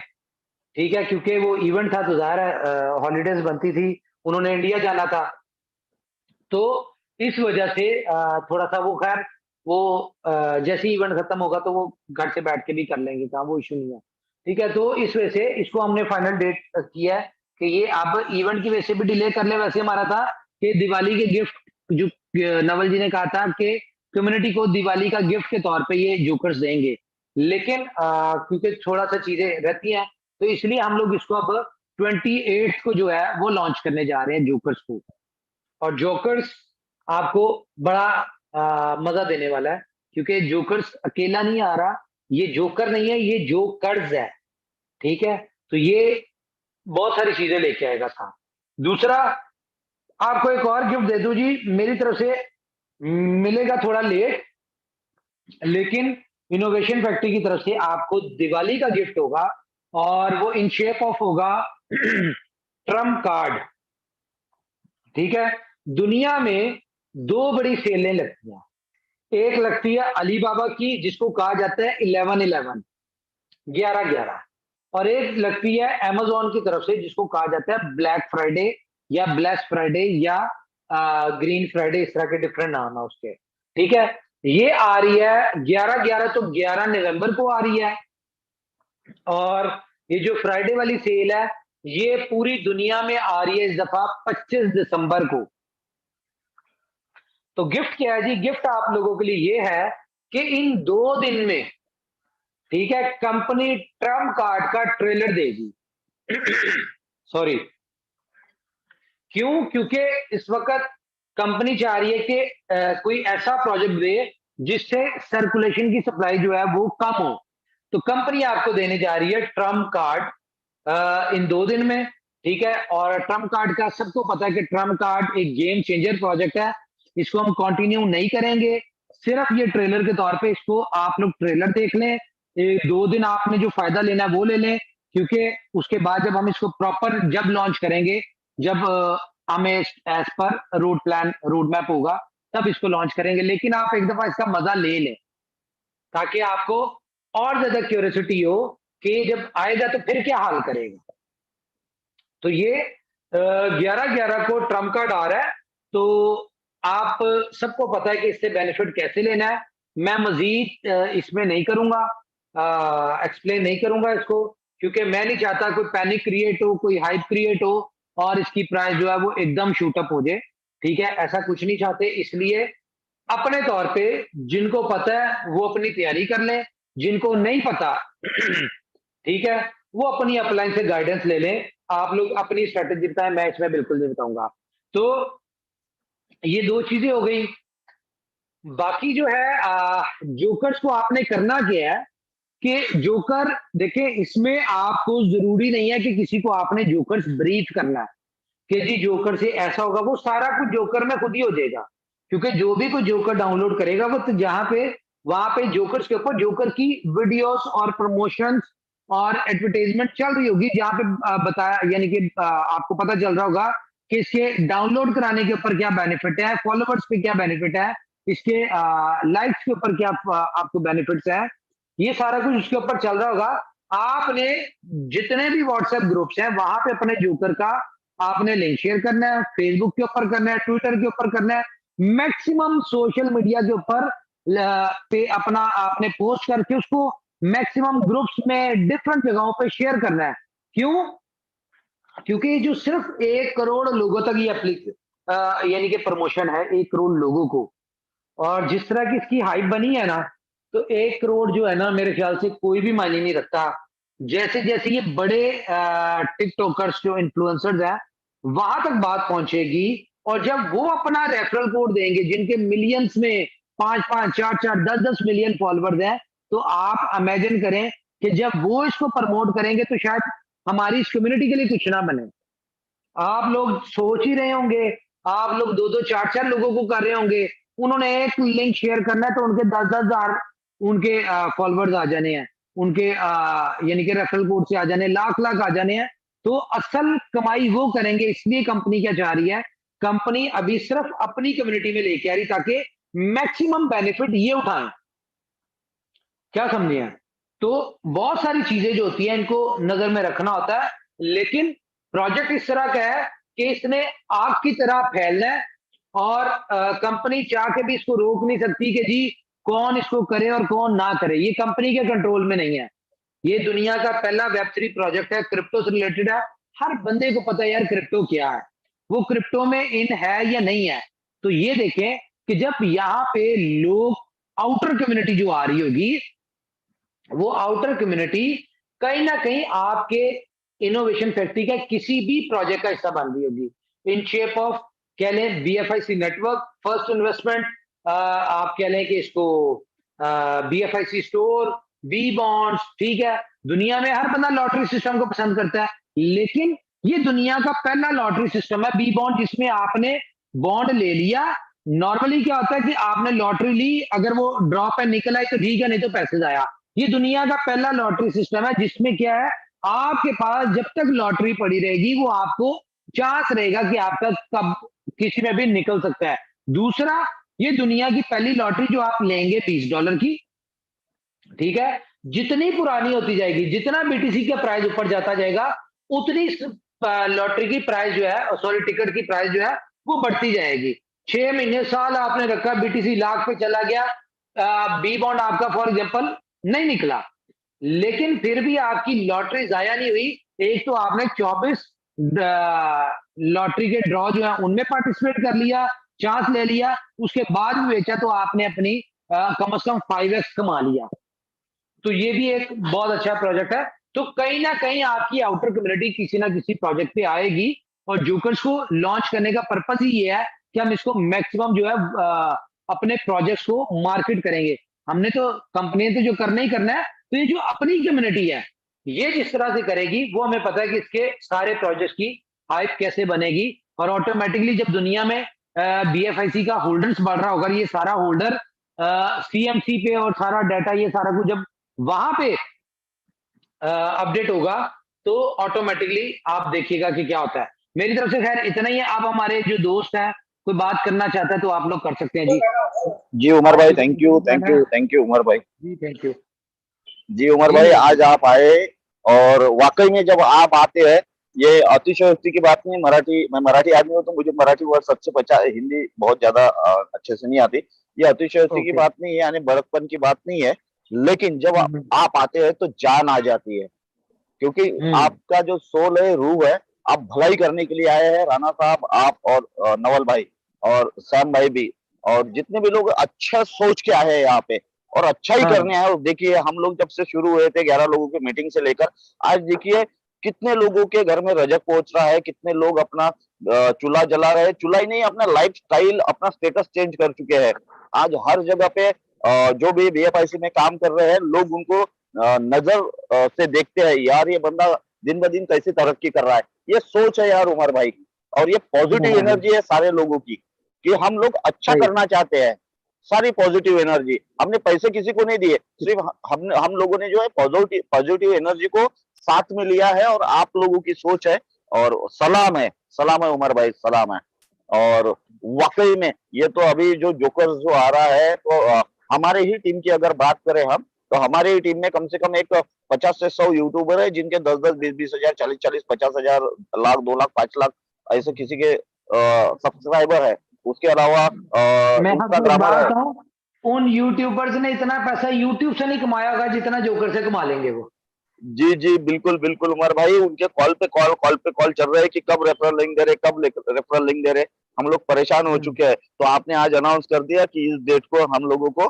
ठीक है, क्योंकि वो इवेंट था तो जाहिर है हॉलीडेज बनती थी, उन्होंने इंडिया जाना था, तो इस वजह से थोड़ा सा वो, खैर वो जैसे इवेंट खत्म होगा तो वो घर से बैठ के भी कर लेंगे काम, वो इशू नहीं है। ठीक है, तो इस वजह से इसको हमने फाइनल डेट किया है कि ये अब इवेंट की वजह से भी डिले कर ले। वैसे हमारा था कि दिवाली के गिफ्ट, जो नवल जी ने कहा था कि कम्युनिटी को दिवाली का गिफ्ट के तौर पे ये जोकर्स देंगे, लेकिन क्योंकि थोड़ा सा चीजें रहती हैं तो इसलिए हम लोग इसको अब 28 को जो है वो लॉन्च करने जा रहे हैं जोकर्स को। और जोकर्स आपको बड़ा मजा देने वाला है, क्योंकि जोकर्स अकेला नहीं आ रहा, ये जोकर नहीं है, ये जोकर्स है। ठीक है, तो ये बहुत सारी चीजें लेके आएगा साथ। दूसरा, आपको एक और गिफ्ट दे दूं जी मेरी तरफ से, मिलेगा थोड़ा लेट, लेकिन इनोवेशन फैक्ट्री की तरफ से आपको दिवाली का गिफ्ट होगा, और वो इन शेप ऑफ होगा ट्रम्प कार्ड। ठीक है, दुनिया में दो बड़ी सेलें लगती हैं, एक लगती है अलीबाबा की जिसको कहा जाता है 11/11, 11/11, और एक लगती है अमेजोन की तरफ से जिसको कहा जाता है ब्लैक फ्राइडे या ब्लैक फ्राइडे या ग्रीन फ्राइडे, इस तरह के डिफरेंट नाम है उसके। ठीक है, ये आ रही है 11/11, तो 11 नवंबर को आ रही है, और ये जो फ्राइडे वाली सेल है ये पूरी दुनिया में आ रही है इस दफा 25 दिसंबर को। तो गिफ्ट क्या है जी? गिफ्ट आप लोगों के लिए ये है कि इन 2 दिन में, ठीक है, कंपनी ट्रम्प कार्ड का ट्रेलर देगी। सॉरी, क्यों? क्योंकि इस वक्त कंपनी चाह रही है कि कोई ऐसा प्रोजेक्ट दे जिससे सर्कुलेशन की सप्लाई जो है वो कम हो, तो कंपनी आपको देने जा रही है ट्रम्प कार्ड इन 2 दिन में। ठीक है, और ट्रम्प कार्ड का सबको पता है कि ट्रम्प कार्ड एक गेम चेंजर प्रोजेक्ट है, इसको हम कंटिन्यू नहीं करेंगे, सिर्फ ये ट्रेलर के तौर पे इसको आप लोग ट्रेलर देख लें, 2 दिन आपने जो फायदा लेना है वो ले लें, क्योंकि उसके बाद जब हम इसको प्रॉपर जब लॉन्च करेंगे, जब हमें एज पर रोड मैप होगा तब इसको लॉन्च करेंगे, लेकिन आप एक दफा इसका मजा ले लें ताकि आपको और ज्यादा क्यूरियोसिटी हो कि जब आएगा तो फिर क्या हाल करेगा। तो ये 11/11 को ट्रम्प कार्ड आ रहा है, तो आप सबको पता है कि इससे बेनिफिट कैसे लेना है। मैं मजीद इसमें नहीं करूंगा, एक्सप्लेन नहीं करूंगा इसको, क्योंकि मैं नहीं चाहता कोई पैनिक क्रिएट हो, कोई हाइप क्रिएट हो और इसकी प्राइस जो है वो एकदम शूट अप हो जाए। ठीक है, ऐसा कुछ नहीं चाहते, इसलिए अपने तौर पे जिनको पता है वो अपनी तैयारी कर लें, जिनको नहीं पता ठीक है, वो अपनी अपलाइन से गाइडेंस ले लें। आप लोग अपनी स्ट्रेटेजी बताएं, मैं इसमें बिल्कुल नहीं बताऊंगा। तो ये 2 चीजें हो गई। बाकी जो है जोकर्स को आपने करना क्या है कि जोकर देखें, इसमें आपको जरूरी नहीं है कि किसी को आपने जोकर्स ब्रीफ करना है कि जी जोकर से ऐसा होगा, वो सारा कुछ जोकर में खुद ही हो जाएगा, क्योंकि जो भी कोई जोकर डाउनलोड करेगा वो तो जहां पे वहां पे जोकर्स के ऊपर जोकर की वीडियोस और प्रमोशंस और एडवर्टाइजमेंट चल रही होगी, जहां पे बताया, यानी कि आपको पता चल रहा होगा कि इसके डाउनलोड कराने के ऊपर क्या बेनिफिट है, फॉलोवर्स पे क्या बेनिफिट है, इसके लाइक्स के ऊपर क्या आपको बेनिफिट्स है, ये सारा कुछ उसके ऊपर चल रहा होगा। आपने जितने भी व्हाट्सएप ग्रुप्स हैं वहां पे अपने जोकर का आपने लिंक शेयर करना है, फेसबुक के ऊपर करना है, ट्विटर के ऊपर करना है, मैक्सिमम सोशल मीडिया के ऊपर पे अपना आपने पोस्ट करके उसको मैक्सिमम ग्रुप्स में डिफरेंट जगहों पे शेयर करना है। क्यों? क्योंकि जो सिर्फ 1 करोड़ लोगों तक ये यानी कि प्रमोशन है, 1 करोड़ लोगों को, और जिस तरह की इसकी हाइप बनी है ना, तो 1 करोड़ जो है ना, मेरे ख्याल से कोई भी मायने नहीं रखता। जैसे जैसे ये बड़े टिकटॉकर्स जो इन्फ्लुएंसर्स हैं वहां तक बात पहुंचेगी, और जब वो अपना रेफरल कोड देंगे जिनके मिलियंस में 5-5, 4-4, 10-10 मिलियन फॉलोअर्स हैं, तो आप इमेजिन करें कि जब वो इसको प्रमोट करेंगे तो शायद हमारी इस कम्युनिटी के लिए कुछ ना बने। आप लोग सोच ही रहे होंगे, आप लोग 2-2, 4-4 लोगों को कर रहे होंगे, उन्होंने एक लिंक शेयर करना है तो उनके 10-10 हजार उनके फॉलोअर्स आ जाने हैं, उनके यानी कि रेफरल कोड से आ जाने, लाख आ जाने हैं। तो असल कमाई वो करेंगे, इसलिए कंपनी क्या चाह रही है, कंपनी अभी सिर्फ अपनी कम्युनिटी में लेके आ रही ताकि मैक्सिमम बेनिफिट ये उठाएं। क्या समझे हैं? तो बहुत सारी चीजें जो होती हैं इनको नजर में रखना होता है, लेकिन प्रोजेक्ट इस तरह का है कि इसने आग की तरह फैलना है, और कंपनी चाह के भी इसको रोक नहीं सकती कि जी कौन इसको करे और कौन ना करे, ये कंपनी के कंट्रोल में नहीं है। ये दुनिया का पहला वेब3 प्रोजेक्ट है, क्रिप्टो से रिलेटेड है, हर बंदे को पता है यार क्रिप्टो क्या है, वो क्रिप्टो में इन है या नहीं है। तो ये देखें कि जब यहाँ पे लोग आउटर कम्युनिटी जो आ रही होगी, वो आउटर कम्युनिटी कहीं ना कहीं आपके इनोवेशन फैक्ट्री का किसी भी प्रोजेक्ट का हिस्सा बन रही होगी, इन शेप ऑफ कह लें BFIC नेटवर्क, फर्स्ट इन्वेस्टमेंट, आप कह लें कि इसको BFIC स्टोर, बी बॉन्ड्स। ठीक है, दुनिया में हर बंदा लॉटरी सिस्टम को पसंद करता है, लेकिन ये दुनिया का पहला लॉटरी सिस्टम है बी बॉन्ड, जिसमें आपने बॉन्ड ले लिया। नॉर्मली क्या होता है कि आपने लॉटरी ली, अगर वो ड्रॉ पे निकल आई तो ठीक है, नहीं तो पैसे जाया। ये दुनिया का पहला लॉटरी सिस्टम है जिसमें क्या है, आपके पास जब तक लॉटरी पड़ी रहेगी वो आपको चांस रहेगा कि आपका कब किसी में भी निकल सकता है। दूसरा, ये दुनिया की पहली लॉटरी जो आप लेंगे $20 की, ठीक है, जितनी पुरानी होती जाएगी, जितना बीटीसी का प्राइस ऊपर जाता जाएगा, उतनी लॉटरी की प्राइस जो है, सॉरी टिकट की प्राइस जो है वो बढ़ती जाएगी। 6 महीने साल आपने रखा, बीटीसी लाख पे चला गया, बी बॉन्ड आपका फॉर एग्जांपल नहीं निकला, लेकिन फिर भी आपकी लॉटरी जाया नहीं हुई। एक तो आपने 24 लॉटरी के ड्रॉ जो है उनमें पार्टिसिपेट कर लिया, चांस ले लिया, उसके बाद भी बेचा तो आपने अपनी कम से कम 5x कमा लिया। तो ये भी एक बहुत अच्छा प्रोजेक्ट है। तो कहीं ना कहीं आपकी आउटर कम्युनिटी किसी ना किसी प्रोजेक्ट पे आएगी, और जोकर्स को लॉन्च करने का पर्पस ही ये है कि हम इसको मैक्सिमम जो है अपने प्रोजेक्ट्स को मार्केट करेंगे। हमने तो कंपनी तो जो करना ही करना है, तो ये जो अपनी कम्युनिटी है ये जिस तरह से करेगी, वो हमें पता है कि इसके सारे प्रोजेक्ट्स की हाइप कैसे बनेगी। और ऑटोमेटिकली जब दुनिया में BFIC का होल्डर्स बढ़ रहा होगा, ये सारा होल्डर CMC पे और सारा डाटा ये सारा कुछ जब वहां पे अपडेट होगा, तो ऑटोमेटिकली आप देखिएगा कि क्या होता है। मेरी तरफ से खैर इतना ही है। आप हमारे जो दोस्त हैं, कोई बात करना चाहता है तो आप लोग कर सकते हैं जी। जी उमर भाई, थैंक यू उमर भाई जी, थैंक यू जी। उमर भाई आज आप आए, और वाकई में जब आप आते हैं, ये अतिशयोक्ति की बात नहीं, मैं मराठी आदमी हूँ तो मुझे मराठी वर्ड सबसे हिंदी बहुत ज्यादा अच्छे से नहीं आती। ये अतिशयोक्ति की बात नहीं है, यानी बड़कपन की बात नहीं है, लेकिन जब आप आते हैं तो जान आ जाती है, क्योंकि आपका जो सोल है, रूह है, आप भलाई करने के लिए आए हैं। राणा साहब, आप और नवल भाई और सैम भाई भी, और जितने भी लोग अच्छा सोच के आए हैं यहाँ पे और अच्छा ही करने आए। और देखिए हम लोग जब से शुरू हुए थे 11 लोगों की मीटिंग से लेकर आज देखिए कितने लोगों के घर में रजक पहुंच रहा है, कितने लोग अपना चूल्हा जला रहे हैं, चूल्हा ही नहीं अपना लाइफ स्टाइल, अपना स्टेटस चेंज कर चुके हैं। आज हर जगह पे जो भी BFIC में काम कर रहे हैं लोग उनको नजर से देखते हैं, यार ये बंदा दिन ब दिन कैसे तरक्की कर रहा है। ये सोच है यार उमर भाई, और ये पॉजिटिव एनर्जी है सारे लोगों की कि हम लोग अच्छा करना चाहते हैं। सारी पॉजिटिव एनर्जी, हमने पैसे किसी को नहीं दिए, सिर्फ हम लोगों ने जो है पॉजिटिव एनर्जी को साथ में लिया है, और आप लोगों की सोच है। और सलाम है उमर भाई, सलाम है। और वाकई में ये तो अभी जो जोकर्स जो आ रहा है, तो हमारे ही टीम की अगर बात करें हम, तो हमारे ही टीम में कम से कम एक 50 से 100 यूट्यूबर है, जिनके 10-10, 20-20 हजार, 40-40, 50 हजार, लाख, 2 लाख, 5 लाख ऐसे किसी के सब्सक्राइबर है। उसके अलावा इंस्टाग्रामर है। उन यूट्यूबर्स ने इतना पैसा यूट्यूब से नहीं कमाया होगा जितना जोकर से कमा लेंगे वो। जी बिल्कुल उमर भाई, उनके कॉल पे कॉल चल रहे हैं कि कब रेफरल लिंक दे रहे, हम लोग परेशान हो चुके हैं। तो आपने आज अनाउंस कर दिया कि इस डेट को हम लोगों को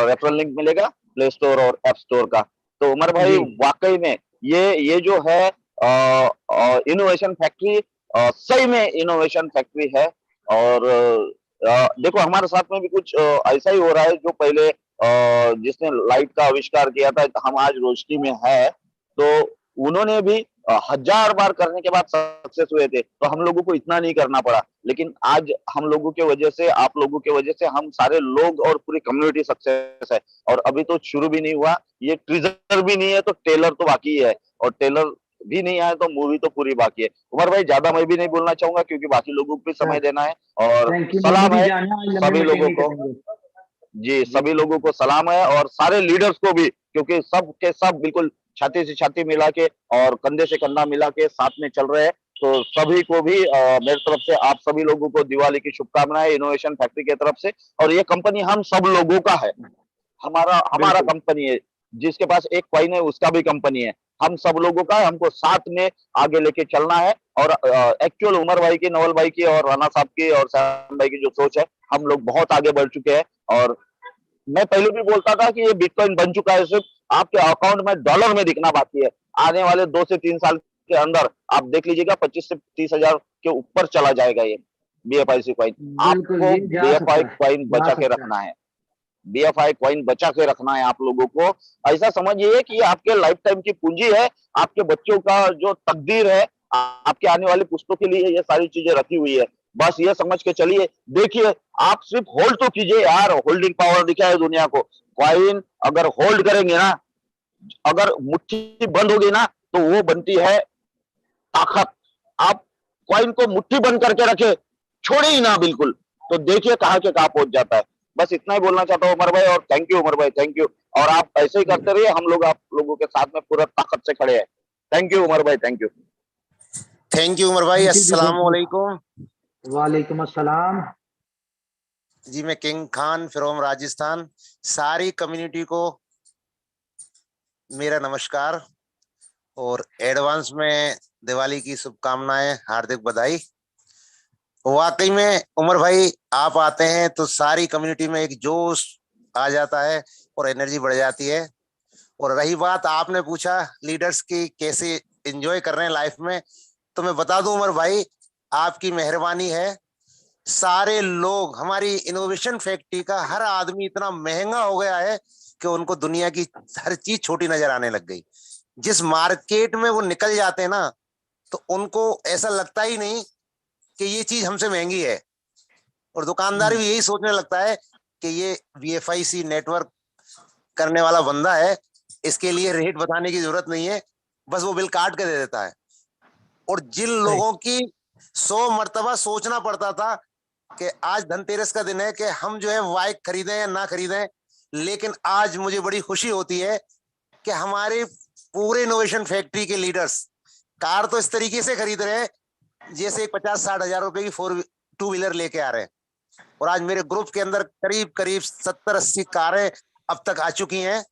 रेफरल लिंक मिलेगा प्ले स्टोर और ऐप स्टोर का। तो उमर भाई वाकई में ये जो है इनोवेशन फैक्ट्री सही में इनोवेशन फैक्ट्री है। और देखो हमारे साथ में भी कुछ ऐसा ही हो रहा है। जो पहले जिसने लाइट का आविष्कार किया था, हम आज रोशनी में है, तो उन्होंने भी 1000 बार करने के बाद सक्सेस हुए थे, तो हम लोगों को इतना नहीं करना पड़ा। लेकिन आज हम लोगों के वजह से, आप लोगों के वजह से हम सारे लोग और पूरी कम्युनिटी सक्सेस है। और अभी तो शुरू भी नहीं हुआ, ये टीजर भी नहीं है, तो ट्रेलर तो बाकी है, और ट्रेलर भी नहीं आया तो मूवी तो पूरी बाकी है। उमर भाई ज्यादा मैं भी नहीं बोलना चाहूंगा, क्योंकि बाकी लोगों को भी समय देना है। और सलाम है सभी लोगों को, जी सभी लोगों को सलाम है, और सारे लीडर्स को भी, क्योंकि सब के सब बिल्कुल छाती से छाती मिला के और कंधे से कंधा मिला के साथ में चल रहे हैं। तो सभी को भी मेरी तरफ से, आप सभी लोगों को दिवाली की शुभकामनाएं इनोवेशन फैक्ट्री की तरफ से। और ये कंपनी हम सब लोगों का है, हमारा कंपनी है। जिसके पास एक कॉइन है उसका भी कंपनी है, हम सब लोगों का है। हमको साथ में आगे लेके चलना है। और एक्चुअल उमर भाई की, नवल भाई की और राणा साहब की और सैम भाई की जो सोच है, हम लोग बहुत आगे बढ़ चुके हैं। और मैं पहले भी बोलता था कि ये बिटकॉइन बन चुका है, सिर्फ आपके अकाउंट में डॉलर में दिखना बाकी है। आने वाले 2 से 3 साल के अंदर आप देख लीजिएगा 25 से 30 हजार के ऊपर चला जाएगा ये BFIC कॉइन। आपको BFI कॉइन बचा के रखना है। BFI कॉइन बचा के रखना है आप लोगों को। ऐसा समझिए कि ये आपके लाइफ टाइम की पूंजी है, आपके बच्चों का जो तकदीर है, आपके आने वाली पुस्तों के लिए ये सारी चीजें रखी हुई है। बस ये समझ के चलिए। देखिए, आप सिर्फ होल्ड तो कीजिए यार, होल्डिंग पावर दिखा है दुनिया को। कॉइन अगर होल्ड करेंगे ना, अगर मुट्ठी बंद होगी ना, तो वो बनती है ताकत। आप कॉइन को मुट्ठी बंद करके रखे, छोड़े ही ना बिल्कुल, तो देखिए कहां के कहां पहुंच जाता है। बस इतना ही बोलना चाहता हूं उमर भाई, और थैंक यू उमर भाई, थैंक यू। और आप ऐसे ही करते रहिए, हम लोग आप लोगों के साथ में पूरा ताकत से खड़े हैं। थैंक यू उमर भाई, thank you. Thank you Umar भाई। अस्सलाम वालेकुम। वालेकुम अस्सलाम। जी मैं किंग खान फ्रॉम राजस्थान। सारी कम्युनिटी को मेरा नमस्कार और एडवांस में दिवाली की शुभकामनाएं, हार्दिक बधाई। वाकई में उमर भाई आप आते हैं तो सारी कम्युनिटी में एक जोश आ जाता है और एनर्जी बढ़ जाती है। और रही बात आपने पूछा लीडर्स की कैसे एंजॉय कर रहे हैं लाइफ में, तो मैं बता दूं उमर भाई आपकी मेहरबानी है। सारे लोग हमारी इनोवेशन फैक्ट्री का हर आदमी इतना महंगा हो गया है कि उनको दुनिया की हर चीज छोटी नजर आने लग गई। जिस मार्केट में वो निकल जाते हैं ना, तो उनको ऐसा लगता ही नहीं कि ये चीज हमसे महंगी है। और दुकानदार भी यही सोचने लगता है कि ये VFIC नेटवर्क करने वाला बंदा है, इसके लिए रेट बताने की जरूरत नहीं है, बस वो बिल काट के दे देता है। और जिन लोगों की 100 मर्तबा सोचना पड़ता था कि आज धनतेरस का दिन है कि हम जो है बाइक खरीदें या ना खरीदें, लेकिन आज मुझे बड़ी खुशी होती है कि हमारे पूरे इनोवेशन फैक्ट्री के लीडर्स कार तो इस तरीके से खरीद रहे हैं जैसे 50-60 हजार रुपए की 2 व्हीलर लेके आ रहे हैं। और आज मेरे ग्रुप के अंदर करीब करीब 70-80 कारें अब तक आ चुकी हैं।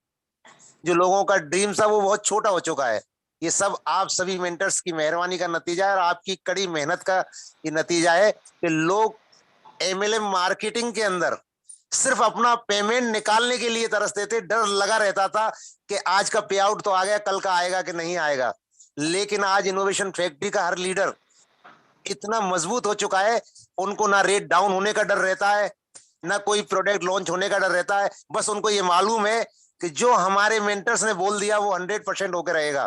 जो लोगों का ड्रीम था वो बहुत छोटा हो चुका है। ये सब आप सभी मेंटर्स की मेहरबानी का नतीजा है और आपकी कड़ी मेहनत का ये नतीजा है कि लोग MLM मार्केटिंग के अंदर सिर्फ अपना पेमेंट निकालने के लिए तरसते थे। डर लगा रहता था कि आज का पे आउट तो आ गया, कल का आएगा कि नहीं आएगा। लेकिन आज इनोवेशन फैक्ट्री का हर लीडर इतना मजबूत हो चुका है, उनको ना रेट डाउन होने का डर रहता है, ना कोई प्रोडक्ट लॉन्च होने का डर रहता है। बस उनको ये मालूम है कि जो हमारे मेंटर्स ने बोल दिया वो 100% होकर रहेगा।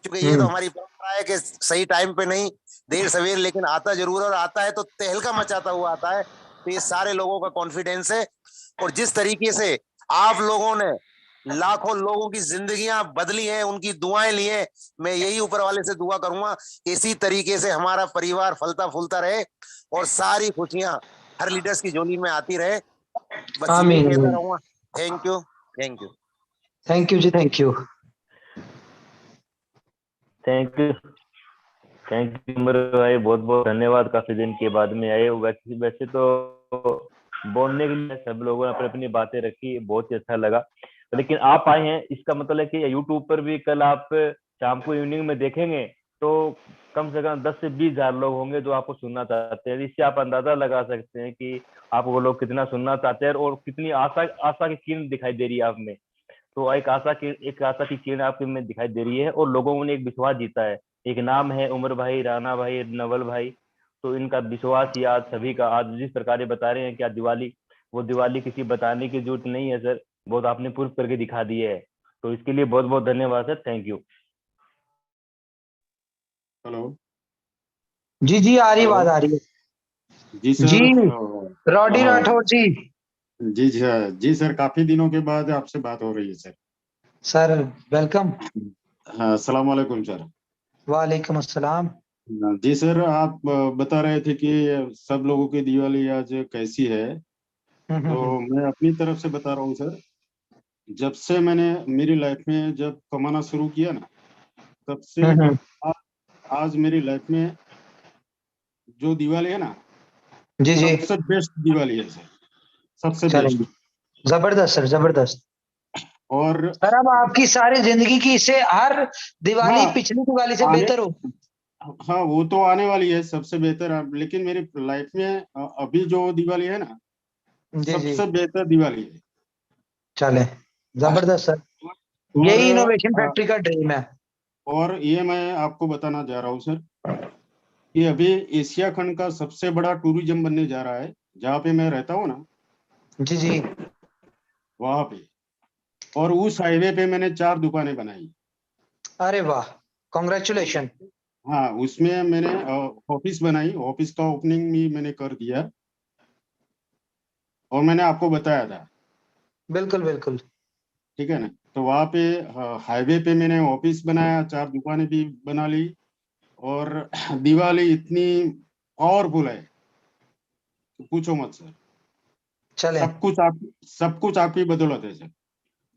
क्योंकि ये तो हमारी परंपरा है कि सही टाइम पे नहीं, देर सवेर लेकिन आता जरूर, और आता है तो तहलका मचाता हुआ आता है। तो ये सारे लोगों का कॉन्फिडेंस है। और जिस तरीके से आप लोगों ने लाखों लोगों की जिंदगियां बदली हैं, उनकी दुआएं ली हैं, मैं यही ऊपर वाले से दुआ करूंगा कि इसी तरीके से हमारा परिवार फलता फूलता रहे और सारी खुशियां हर लीडर्स की झोली में आती रहे। बस यही कहता रहूंगा। Thank you, thank you, thank you जी, thank you, thank you, thank you Umar भाई, बहुत बहुत धन्यवाद। काफी दिन के बाद में आए। वैसे तो बोलने के लिए सब लोगों ने अपनी अपनी बातें रखी, बहुत ही अच्छा लगा। लेकिन आप आए हैं, इसका मतलब है कि यूट्यूब पर भी कल आप शाम को इवनिंग में देखेंगे तो कम से कम 10 से 20 हजार लोग होंगे जो आपको सुनना चाहते हैं। इससे आप अंदाजा लगा सकते हैं कि आप वो लोग कितना सुनना चाहते हैं और कितनी आशा की किरण दिखाई दे रही है आप में। तो एक आशा की किरण आपके में दिखाई दे रही है और लोगों ने एक विश्वास जीता है। एक नाम है उमर भाई, राणा भाई, नवल भाई। तो इनका विश्वास ही आज सभी का, आज जिस प्रकार बता रहे हैं कि आज दिवाली, वो दिवाली किसी बताने की जरूरत नहीं है सर, बहुत आपने प्रूफ करके दिखा दिए है। तो इसके लिए बहुत बहुत धन्यवाद सर, थैंक यू। हेलो जी जी, आ रही आवाज, आ रही है जी सर। जी, रॉडी राठौर जी। जी सर, काफी दिनों के बाद आपसे बात हो रही है सर। Sir welcome. हाँ, अस्सलाम वालेकुम सर। वालेकुम अस्सलाम। जी सर, आप बता रहे थे कि सब लोगों की दिवाली आज कैसी है, तो मैं अपनी तरफ से बता रहा हूँ सर। जब से मैंने मेरी लाइफ में जब कमाना शुरू किया ना, तब से आज मेरी लाइफ में जो दिवाली है ना, जी जी, सबसे बेस्ट दिवाली है सर, सबसे बेस्ट, जबरदस्त सर, जबरदस्त। और सर अब आपकी सारी जिंदगी की इससे हर दिवाली पिछली दिवाली से बेहतर हो। हाँ, वो तो आने वाली है सबसे बेहतर। लेकिन मेरी लाइफ में अभी जो दिवाली है ना, सबसे बेहतर दिवाली है। चले, जबरदस्त सर, यही इनोवेशन फैक्ट्री का ड्रीम है। और ये मैं आपको बताना जा रहा हूँ सर कि अभी एशिया खंड का सबसे बड़ा टूरिज्म बनने जा रहा है, जहाँ पे मैं रहता हूँ ना। जी जी, वहां पे, और उस हाईवे पे मैंने 4 दुकानें बनाई। अरे वाह, कॉन्ग्रेचुलेशन। हाँ, उसमें मैंने ऑफिस बनाई, ऑफिस का ओपनिंग भी मैंने कर दिया, और मैंने आपको बताया था। बिल्कुल बिल्कुल। ठीक है ना। तो वहाँ पे हाईवे पे मैंने ऑफिस बनाया, 4 दुकानें भी बना ली, और दिवाली इतनी पावरफुल है, तो पूछो मत सर। चले, सब कुछ आपकी बदौलत है सर।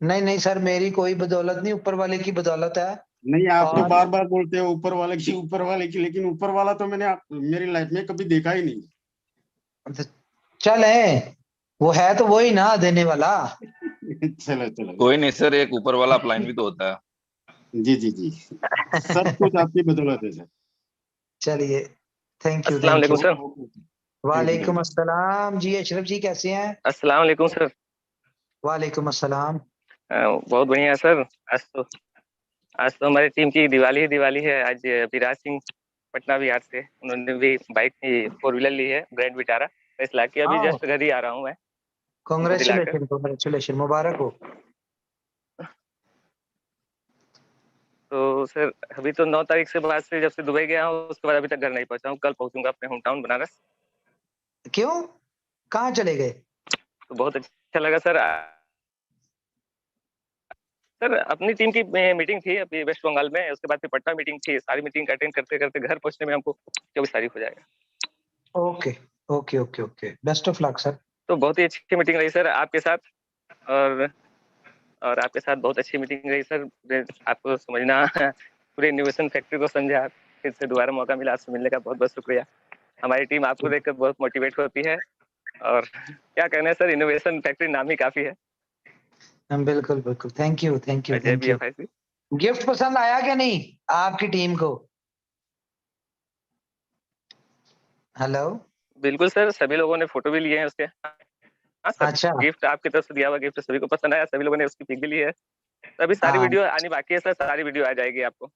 नहीं नहीं सर, मेरी कोई बदौलत नहीं, ऊपर वाले की बदौलत है। नहीं, आप तो और बार बार बोलते हो ऊपर वाले की, लेकिन ऊपर वाला तो मैंने मेरी लाइफ में कभी देखा ही नहीं। चले, वो है तो वही ना देने वाला। चलो चलो, कोई नहीं सर, एक ऊपर वाला अपलाइन भी तो होता है। जी जी जी, सब कुछ आपकी बदौलत है सर। चलिए, थैंक यू अस्सलाम थैंक यू। वालेकुम सर। वालेकुम अस्सलाम जी, अशरफ जी कैसे हैं? अस्सलाम वालेकुम सर। वालेकुम अस्सलाम। बहुत बढ़िया सर। आज तो हमारी टीम की दिवाली है। आज विराज सिंह पटना बिहार से, उन्होंने भी बाइक 4 व्हीलर ली है, ग्रैंड विटारा। मैं इस लाके अभी जस्ट घर ही आ रहा हूँ मैं, उनको दिलाकर। कॉन्ग्रेचुलेशन कॉन्ग्रेचुलेशन, मुबारक हो। तो सर अभी तो 9 तारीख से बाद से, जब से दुबई गया हूँ, उसके बाद अभी तक घर नहीं पहुंचा हूँ। कल पहुंचूंगा अपने होम टाउन बनारस। क्यों, कहाँ चले गए? तो बहुत अच्छा लगा सर। सर अपनी टीम की मीटिंग थी अभी वेस्ट बंगाल में, उसके बाद फिर पटना मीटिंग थी। सारी मीटिंग अटेंड करते करते घर पहुंचने में हमको 24 तारीख हो जाएगा। Okay okay okay okay, best of luck sir. तो बहुत ही अच्छी मीटिंग रही सर आपके साथ, और आपके साथ बहुत अच्छी मीटिंग रही सर। आपको समझना पूरे इनोवेशन फैक्ट्री को समझा, फिर से दोबारा मौका मिला आपसे मिलने का। बहुत बहुत शुक्रिया। हमारी टीम आपको देखकर बहुत मोटिवेट होती है, और क्या कहना है सर, इनोवेशन फैक्ट्री नाम ही काफी है। बिल्कुल बिल्कुल, thank you thank you Ajay thank you. BFIC। Gift पसंद आया क्या नहीं आपकी टीम को? हेलो। बिल्कुल सर, सभी लोगों ने फोटो भी लिए हैं उसके। हाँ सर, अच्छा, गिफ्ट आपकी तरफ से दिया हुआ गिफ्ट सभी को पसंद आया, सभी लोगों ने उसकी पिक भी ली है। अभी सारी हाँ वीडियो आनी बाकी है सर, सारी वीडियो आ जाएगी आपको।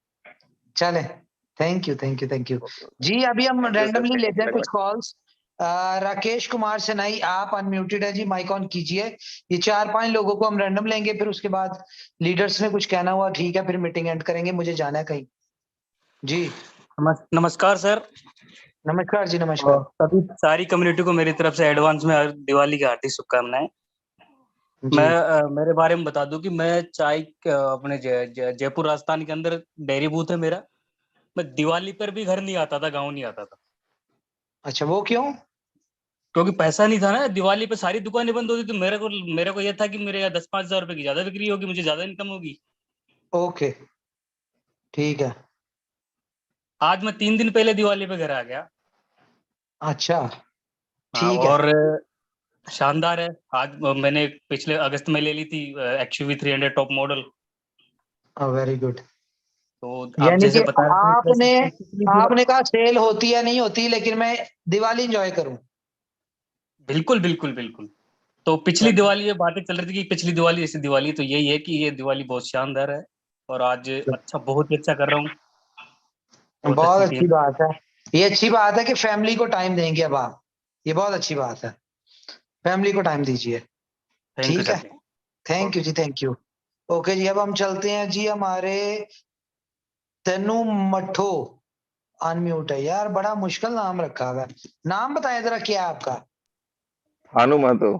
चले, thank you thank you thank you जी। अभी हम thank you sir, randomly thank लेते यू हैं वेरी कुछ मच। कॉल्स। राकेश कुमार सेनाई, आप अनम्यूटेड है जी, माइक ऑन कीजिए। ये 4-5 लोगों को हम रैंडम लेंगे, फिर उसके बाद लीडर्स ने कुछ कहना हुआ ठीक है, फिर मीटिंग एंड करेंगे, मुझे जाना है कहीं जी। नमस्कार सर। नमस्कार जी, और नमस्कार सभी सारी कम्युनिटी को मेरी तरफ से एडवांस में दिवाली की हार्दिक शुभकामनाएं। जी। मैं मेरे बारे में बता दूं कि मैं चाय अपने जयपुर राजस्थान के अंदर डेयरी बूथ है मेरा। मैं दिवाली पर भी घर नहीं आता था, गाँव नहीं आता था, अच्छा, वो क्यों? क्योंकि पैसा नहीं था ना। दिवाली पे सारी दुकानें बंद होती, तो मेरे को यह था कि मेरे यहाँ 10-5 हजार रुपए की ज्यादा बिक्री होगी, मुझे ज्यादा इनकम होगी। ओके, ठीक है। आज मैं 3 दिन पहले दिवाली पे घर आ गया। अच्छा, हाँ, ठीक है। और शानदार है। आज मैंने पिछले अगस्त में ले ली थी XUV 300 top model. Very good. तो आप यानी कि जैसे बता रहे आपने थे पिछली दिवाली, आपने कहा सेल होती है नहीं होती, लेकिन मैं दिवाली एंजॉय करूं। बिल्कुल बिल्कुल बिल्कुल। तो पिछली चल, दिवाली ये बातें चल रही थी कि पिछली दिवाली ऐसी दिवाली, तो यही है कि ये दिवाली बहुत शानदार है, और आज अच्छा, बहुत ही अच्छा कर रहा हूँ। बहुत बहुत अच्छी अच्छी टीम। बात है। ये अच्छी बात है कि फैमिली को टाइम देंगे अब आप, ये बहुत अच्छी बात है। फैमिली को टाइम दीजिए। थैंक यू ठीक है, सर। थैंक यू जी, थैंक यू। ओके जी, अब हम चलते हैं जी, हमारे तनु मठो अनम्यूट है यार, बड़ा मुश्किल नाम रखा हुआ है। नाम बताएं जरा, क्या है आपका? थानू महतो,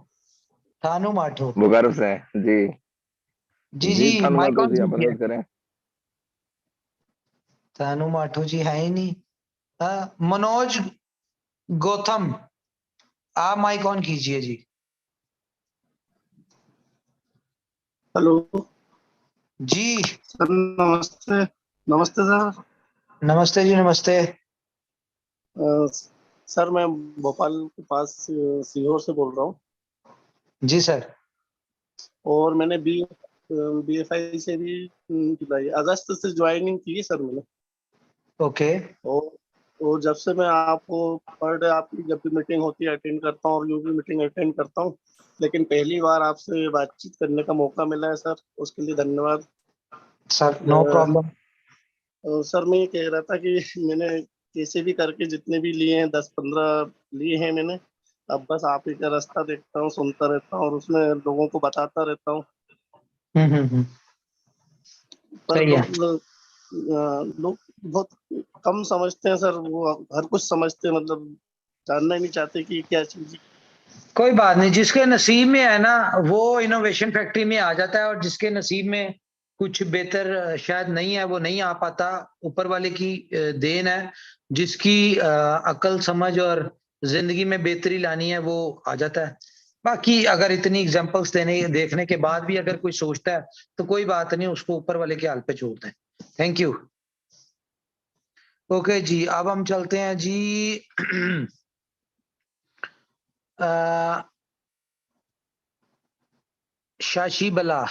थानू माठो बोकारो से हैं। जी जी। जी, जी, थानू माइक महतो ऑन जी, आप कीजिए। अनम्यूट करें। थानू माठो जी है ही नहीं। मनोज गौतम, आप माइक ऑन कीजिए जी। हेलो जी सर, नमस्ते। नमस्ते सर। नमस्ते जी, नमस्ते। सर मैं भोपाल के पास सीहोर से बोल रहा हूँ, जी सर। और मैंने BFI से भी जुलाई अगस्त से ज्वाइनिंग की है सर मैंने। ओके। और जब से मैं आपको पर डे आपकी जब भी मीटिंग होती है अटेंड करता हूँ, और जो भी मीटिंग अटेंड करता हूँ, लेकिन पहली बार आपसे बातचीत करने का मौका मिला है सर, उसके लिए धन्यवाद सर नो प्रॉब्लम। सर मैं ये कह रहा था कि मैंने कैसे भी करके जितने भी लिए हैं 10-15 लिए हैं मैंने, अब बस आप ही का रास्ता देखता हूँ, सुनता रहता हूँ और उसमें लोगों को बताता रहता हूँ। पर सही है। लोग बहुत कम समझते हैं सर, वो हर कुछ समझते हैं, मतलब जानना ही नहीं चाहते कि क्या चीज। कोई बात नहीं, जिसके नसीब में है ना वो इनोवेशन फैक्ट्री में आ जाता है, और जिसके नसीब में कुछ बेहतर शायद नहीं है वो नहीं आ पाता। ऊपर वाले की देन है। जिसकी अकल समझ और जिंदगी में बेहतरी लानी है वो आ जाता है। बाकी अगर इतनी एग्जांपल्स देखने के बाद भी अगर कोई सोचता है तो कोई बात नहीं, उसको ऊपर वाले के हाल पे छोड़ते हैं। Thank you. ओके जी, अब हम चलते हैं जी शाशी बला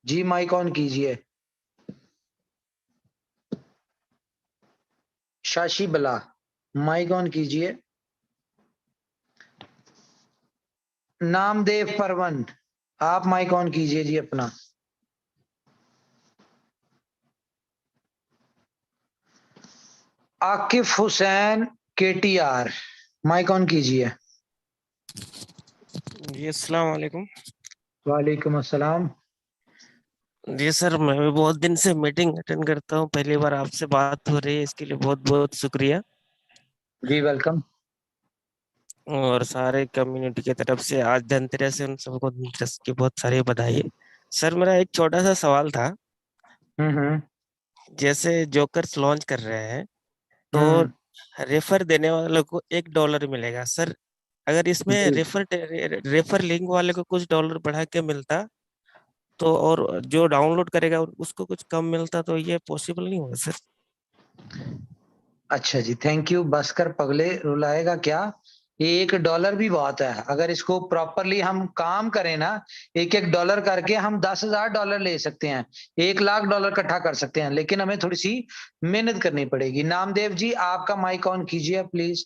जी, माइक ऑन कीजिए। शाशी बला माइक ऑन कीजिए। नामदेव परवन आप माइक ऑन कीजिए जी अपना। Akif Hussain KTR mic on कीजिए। जी अस्सलाम वालेकुम। वालेकुम अस्सलाम। जी सर, मैं भी बहुत दिन से मीटिंग अटेंड करता हूँ, पहली बार आपसे बात हो रही है, इसके लिए बहुत बहुत शुक्रिया। जी वेलकम। और सारे कम्युनिटी की तरफ से आज धनतेरस है, उन सबको धनतेरस की बहुत सारी बधाई है। सर मेरा एक छोटा सा सवाल था, जैसे जोकर्स लॉन्च कर रहे हैं तो रेफर देने वालों को $1 मिलेगा सर। अगर इसमें रेफर लिंक वाले को कुछ डॉलर बढ़ा के मिलता तो, और जो डाउनलोड करेगा उसको कुछ कम मिलता, तो ये पॉसिबल नहीं होगा सर? अच्छा जी, थैंक यू। बसकर पगले रुलाएगा क्या, ये $1 भी बहुत है। अगर इसको प्रॉपरली हम काम करें ना, $1 करके हम $10,000 ले सकते हैं, $1,00,000 इकट्ठा कर सकते हैं, लेकिन हमें थोड़ी सी मेहनत करनी पड़ेगी। नामदेव जी आपका माइक ऑन कीजिए प्लीज।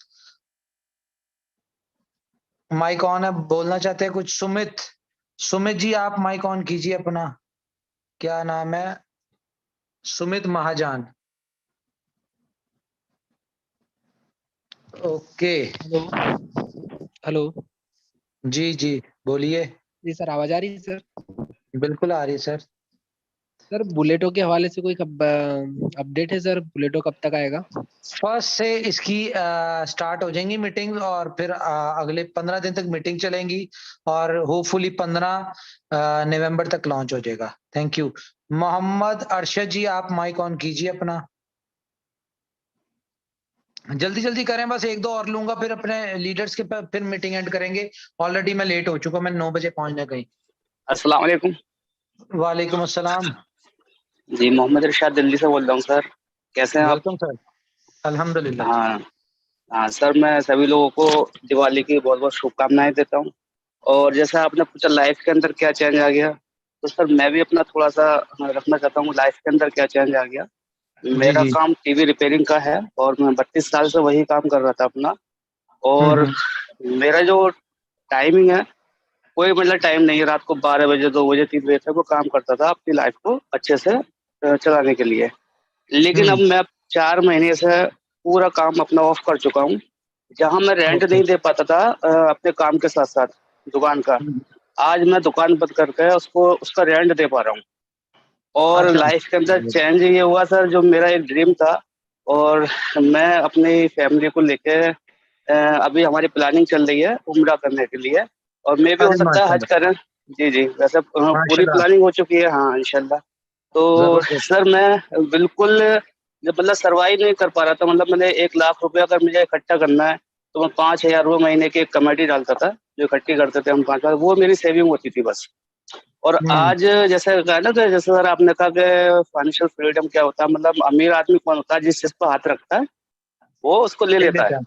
माइक ऑन है, बोलना चाहते हैं कुछ? सुमित जी आप माइक ऑन कीजिए अपना। क्या नाम है? सुमित महाजन। ओके। हेलो। जी जी बोलिए। जी सर, आवाज आ रही है सर? बिल्कुल आ रही है सर। सर बुलेटो के हवाले से कोई अपडेट है सर? बुलेटो कब तक आएगा? फर्स्ट से इसकी स्टार्ट हो जाएंगी मीटिंग, और फिर अगले 15 दिन तक मीटिंग चलेंगी, और होपफुली 15 नवंबर तक लॉन्च हो जाएगा। Thank you. मोहम्मद अरशद जी आप माइक ऑन कीजिए अपना। जल्दी जल्दी करें, बस एक दो और लूंगा, फिर अपने लीडर्स के फिर मीटिंग एंड करेंगे। ऑलरेडी मैं लेट हो चुका, मैं 9 बजे पहुंचने गई। अस्सलाम वालेकुम। वालेकुम अस्सलाम। जी मोहम्मद इरशाद दिल्ली से बोल रहा हूँ सर, कैसे हैं आप? Welcome sir. अल्हम्दुलिल्लाह। हाँ हाँ सर, मैं सभी लोगों को दिवाली की बहुत बहुत शुभकामनाएं देता हूँ। और जैसा आपने पूछा लाइफ के अंदर क्या चेंज आ गया, तो सर मैं भी अपना थोड़ा सा रखना चाहता हूँ लाइफ के अंदर क्या चेंज आ गया। मेरा जी। काम टीवी रिपेयरिंग का है और मैं 32 साल से वही काम कर रहा था अपना। और मेरा जो टाइमिंग है कोई मतलब टाइम नहीं है, रात को 12 बजे 2 बजे 3 बजे तक वो काम करता था अपनी लाइफ को अच्छे से चलाने के लिए। लेकिन अब मैं 4 महीने से पूरा काम अपना ऑफ कर चुका हूँ। जहाँ मैं रेंट नहीं दे पाता था अपने काम के साथ साथ दुकान का, आज मैं दुकान बंद करके उसको उसका रेंट दे पा रहा हूँ। और अच्छा। लाइफ के अंदर चेंज ये हुआ सर, जो मेरा एक ड्रीम था और मैं अपनी फैमिली को लेके अभी हमारी प्लानिंग चल रही है उम्रा करने के लिए, और मे भी हो अरे सकता है हज माशाल्लाह। करें। जी जी, वैसे पूरी माशाल्लाह। प्लानिंग हो चुकी है हाँ इंशाल्लाह। तो जबरदस्त। सर मैं बिल्कुल जब मतलब सर्वाइव नहीं कर पा रहा था, मतलब मैंने 1,00,000 रुपया अगर मुझे इकट्ठा करना है तो मैं 5,000 रुपये महीने की एक कमेटी डालता था, जो इकट्ठी करते थे हम 5 बार, वो मेरी सेविंग होती थी बस। और आज जैसे कहा ना, तो जैसे सर आपने कहा कि फाइनेंशियल फ्रीडम क्या होता है, मतलब अमीर आदमी कौन होता है? जिस चीज पर हाथ रखता है वो उसको ले लेता है।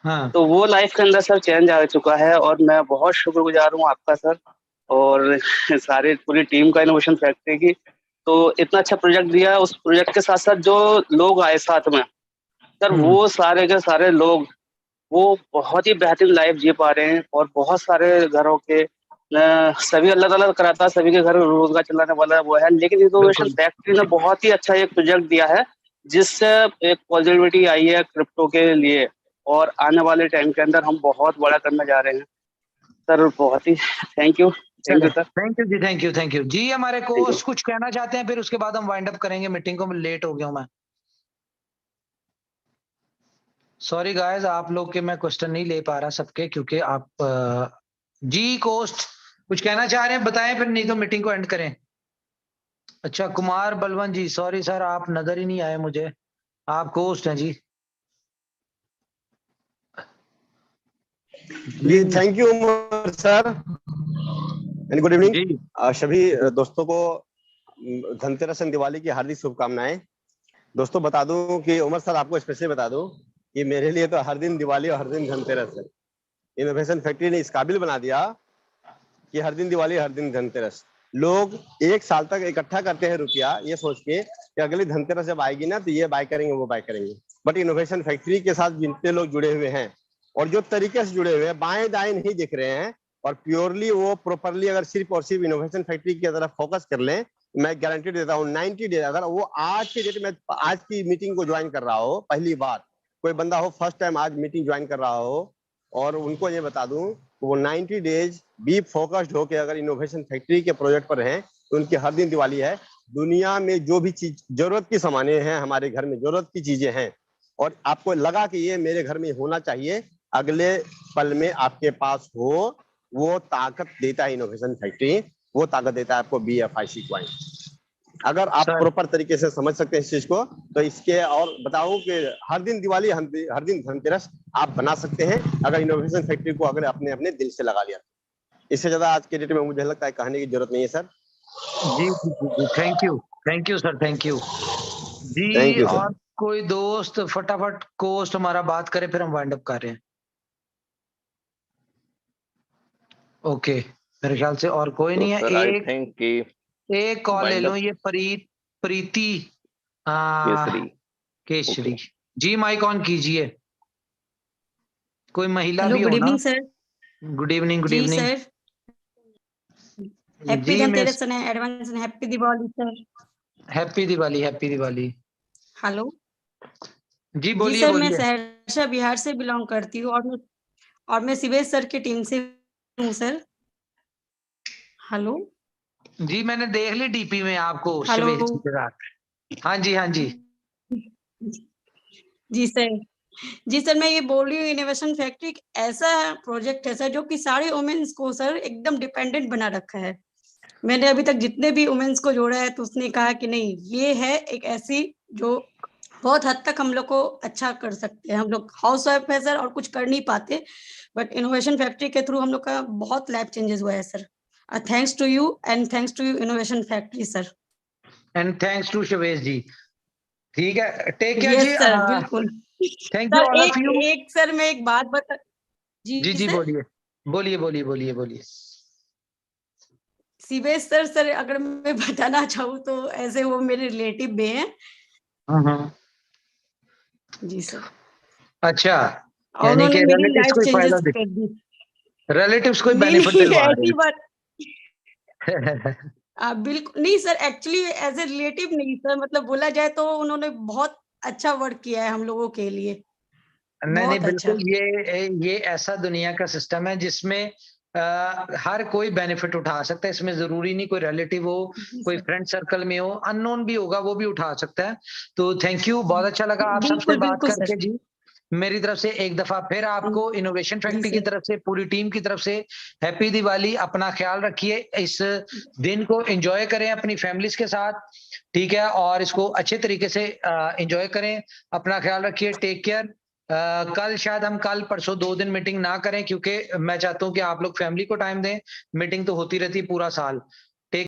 हाँ। तो वो लाइफ के अंदर सर चेंज आ चुका है और मैं बहुत शुक्रगुजार हूँ आपका सर और सारे पूरी टीम का, इनोवेशन फैक्ट्री की। तो इतना अच्छा प्रोजेक्ट दिया, उस प्रोजेक्ट के साथ साथ जो लोग आए साथ में सर, वो सारे के सारे लोग वो बहुत ही बेहतरीन लाइफ जी पा रहे हैं। और बहुत सारे घरों के सभी अल्लाह ताला कराता है, सभी के घर रोजगार चलाने वाला वो है, लेकिन इनोवेशन फैक्ट्री ने बहुत ही अच्छा एक प्रोजेक्ट दिया है जिससे एक पॉजिटिविटी आई है क्रिप्टो के लिए। और आने वाले टाइम के अंदर हम बहुत बड़ा करने जा रहे हैं सर। बहुत ही thank you sir. Thank you जी, थैंक यू जी। हमारे कोच कुछ कहना चाहते हैं, फिर उसके बाद हम वाइंड अप करेंगे मीटिंग को। लेट हो गया हूं मैं, सॉरी गाइस, आप लोग के मैं क्वेश्चन नहीं ले पा रहा सबके, क्योंकि आप जी कोस्ट कुछ कहना चाह रहे हैं बताएं, फिर नहीं तो मीटिंग को एंड करें। अच्छा कुमार बलवंत जी, सॉरी सर आप नजर ही नहीं आए मुझे, आप कोस्ट हैं जी। जी thank you Umar sir and good evening सभी दोस्तों को धनतेरस एंड दिवाली की हार्दिक शुभकामनाएं। दोस्तों बता दूं कि उमर सर आपको स्पेशली बता दूं कि मेरे लिए तो हर दिन दिवाली और हर दिन धनतेरस है। इनोवेशन फैक्ट्री ने इस काबिल बना दिया कि हर दिन दिवाली हर दिन धनतेरस। लोग एक साल तक इकट्ठा करते हैं रुपया ये सोच के कि अगली धनतेरस जब आएगी ना तो ये बाय करेंगे वो बाय करेंगे। बट इनोवेशन फैक्ट्री के साथ जितने लोग जुड़े हुए हैं और जो तरीके से जुड़े हुए हैं, बाएं दाएं नहीं दिख रहे हैं और प्योरली वो प्रॉपरली अगर सिर्फ और सिर्फ इनोवेशन फैक्ट्री की तरफ फोकस कर लें, मैं गारंटी देता हूँ 90 डेज अगर वो आज की डेट में आज की मीटिंग को ज्वाइन कर रहा हो, पहली बार कोई बंदा हो फर्स्ट टाइम आज मीटिंग ज्वाइन कर रहा हो, और उनको ये बता दूं वो 90 डेज बी फोकस्ड होकर अगर इनोवेशन फैक्ट्री के प्रोजेक्ट पर हैं तो उनकी हर दिन दिवाली है। दुनिया में जो भी चीज जरूरत की सामानें हैं, हमारे घर में जरूरत की चीजें हैं और आपको लगा कि ये मेरे घर में होना चाहिए, अगले पल में आपके पास हो, वो ताकत देता है इनोवेशन फैक्ट्री, वो ताकत देता है आपको BFIC क्वाइन। अगर आप प्रॉपर तरीके से समझ सकते हैं इस चीज को तो इसके और बताऊं कि हर दिन दिवाली हर दिन धनतेरस आप बना सकते हैं अगर इनोवेशन फैक्ट्री को अगर अपने अपने दिल से लगा लिया। इससे ज्यादा आज के डेट में मुझे लगता है कहने की जरूरत नहीं है सर। जी thank you sir, thank you जी। Thank you, और कोई दोस्त फटाफट कोस्ट हमारा बात करे फिर हम वाइंड अप कर रहे हैं। ओके मेरे ख्याल से और कोई नहीं है। एक कॉल ले लो, ये प्रीति केसरी जी, माइक ऑन कीजिए। कोई महिला भी हो ना? Good evening sir. Good evening sir happy Dhanteras and advance and happy Diwali sir. Happy Diwali. Hello जी बोलिए। सर मैं सहरसा बिहार से बिलोंग करती हूँ और मैं शिवेश सर की टीम से हूँ सर। हेलो जी मैंने देख ली डीपी में आपको शिवेश जी के साथ। हाँ जी जी सर मैं ये बोल रही हूँ इनोवेशन फैक्ट्री एक ऐसा प्रोजेक्ट है सर जो कि सारे वुमेन्स को सर एकदम डिपेंडेंट बना रखा है। मैंने अभी तक जितने भी वुमेन्स को जोड़ा है तो उसने कहा कि नहीं ये है एक ऐसी जो बहुत हद तक हम लोग को अच्छा कर सकते हैं। हम लोग हाउस वाइफ है सर और कुछ कर नहीं पाते, बट इनोवेशन फैक्ट्री के थ्रू हम लोग का बहुत लाइफ चेंजेस हुआ है sir. Thanks to you and thanks to you innovation factory sir. And thanks to Shivesh ji. ठीक है, टेक केयर जी। सर बिल्कुल thank you all of you. एक सर मैं एक बात बता जी बोलिए। शिवेश सर अगर मैं बताना चाहूँ तो ऐसे वो मेरे रिलेटिव भी हैं। जी सर। अच्छा यानी कि रिलेटिव्स को फायदा दे, रिलेटिव्स को बेनिफिट दिलवा बिल्कुल नहीं sir, actually as a relative नहीं सर, मतलब बोला जाए तो उन्होंने बहुत अच्छा वर्क किया है हम लोगों के लिए। नहीं बिल्कुल ये ऐसा दुनिया का सिस्टम है जिसमें हर कोई बेनिफिट उठा सकता है। इसमें जरूरी नहीं कोई रिलेटिव हो, कोई फ्रेंड सर्कल में हो, अननोन भी होगा वो भी उठा सकता है। तो थैंक यू, बहुत अच्छा लगा आप सबसे बात करके जी। मेरी तरफ से एक दफा फिर आपको इनोवेशन फैक्ट्री की तरफ से पूरी टीम की तरफ से हैप्पी दिवाली। अपना ख्याल रखिए, इस दिन को एंजॉय करें अपनी फैमिलीज के साथ, ठीक है, और इसको अच्छे तरीके से एंजॉय करें। अपना ख्याल रखिए, टेक केयर। कल शायद हम कल परसों 2 दिन मीटिंग ना करें क्योंकि मैं चाहता हूं कि आप लोग फैमिली को टाइम दें। मीटिंग तो होती रहती है पूरा साल।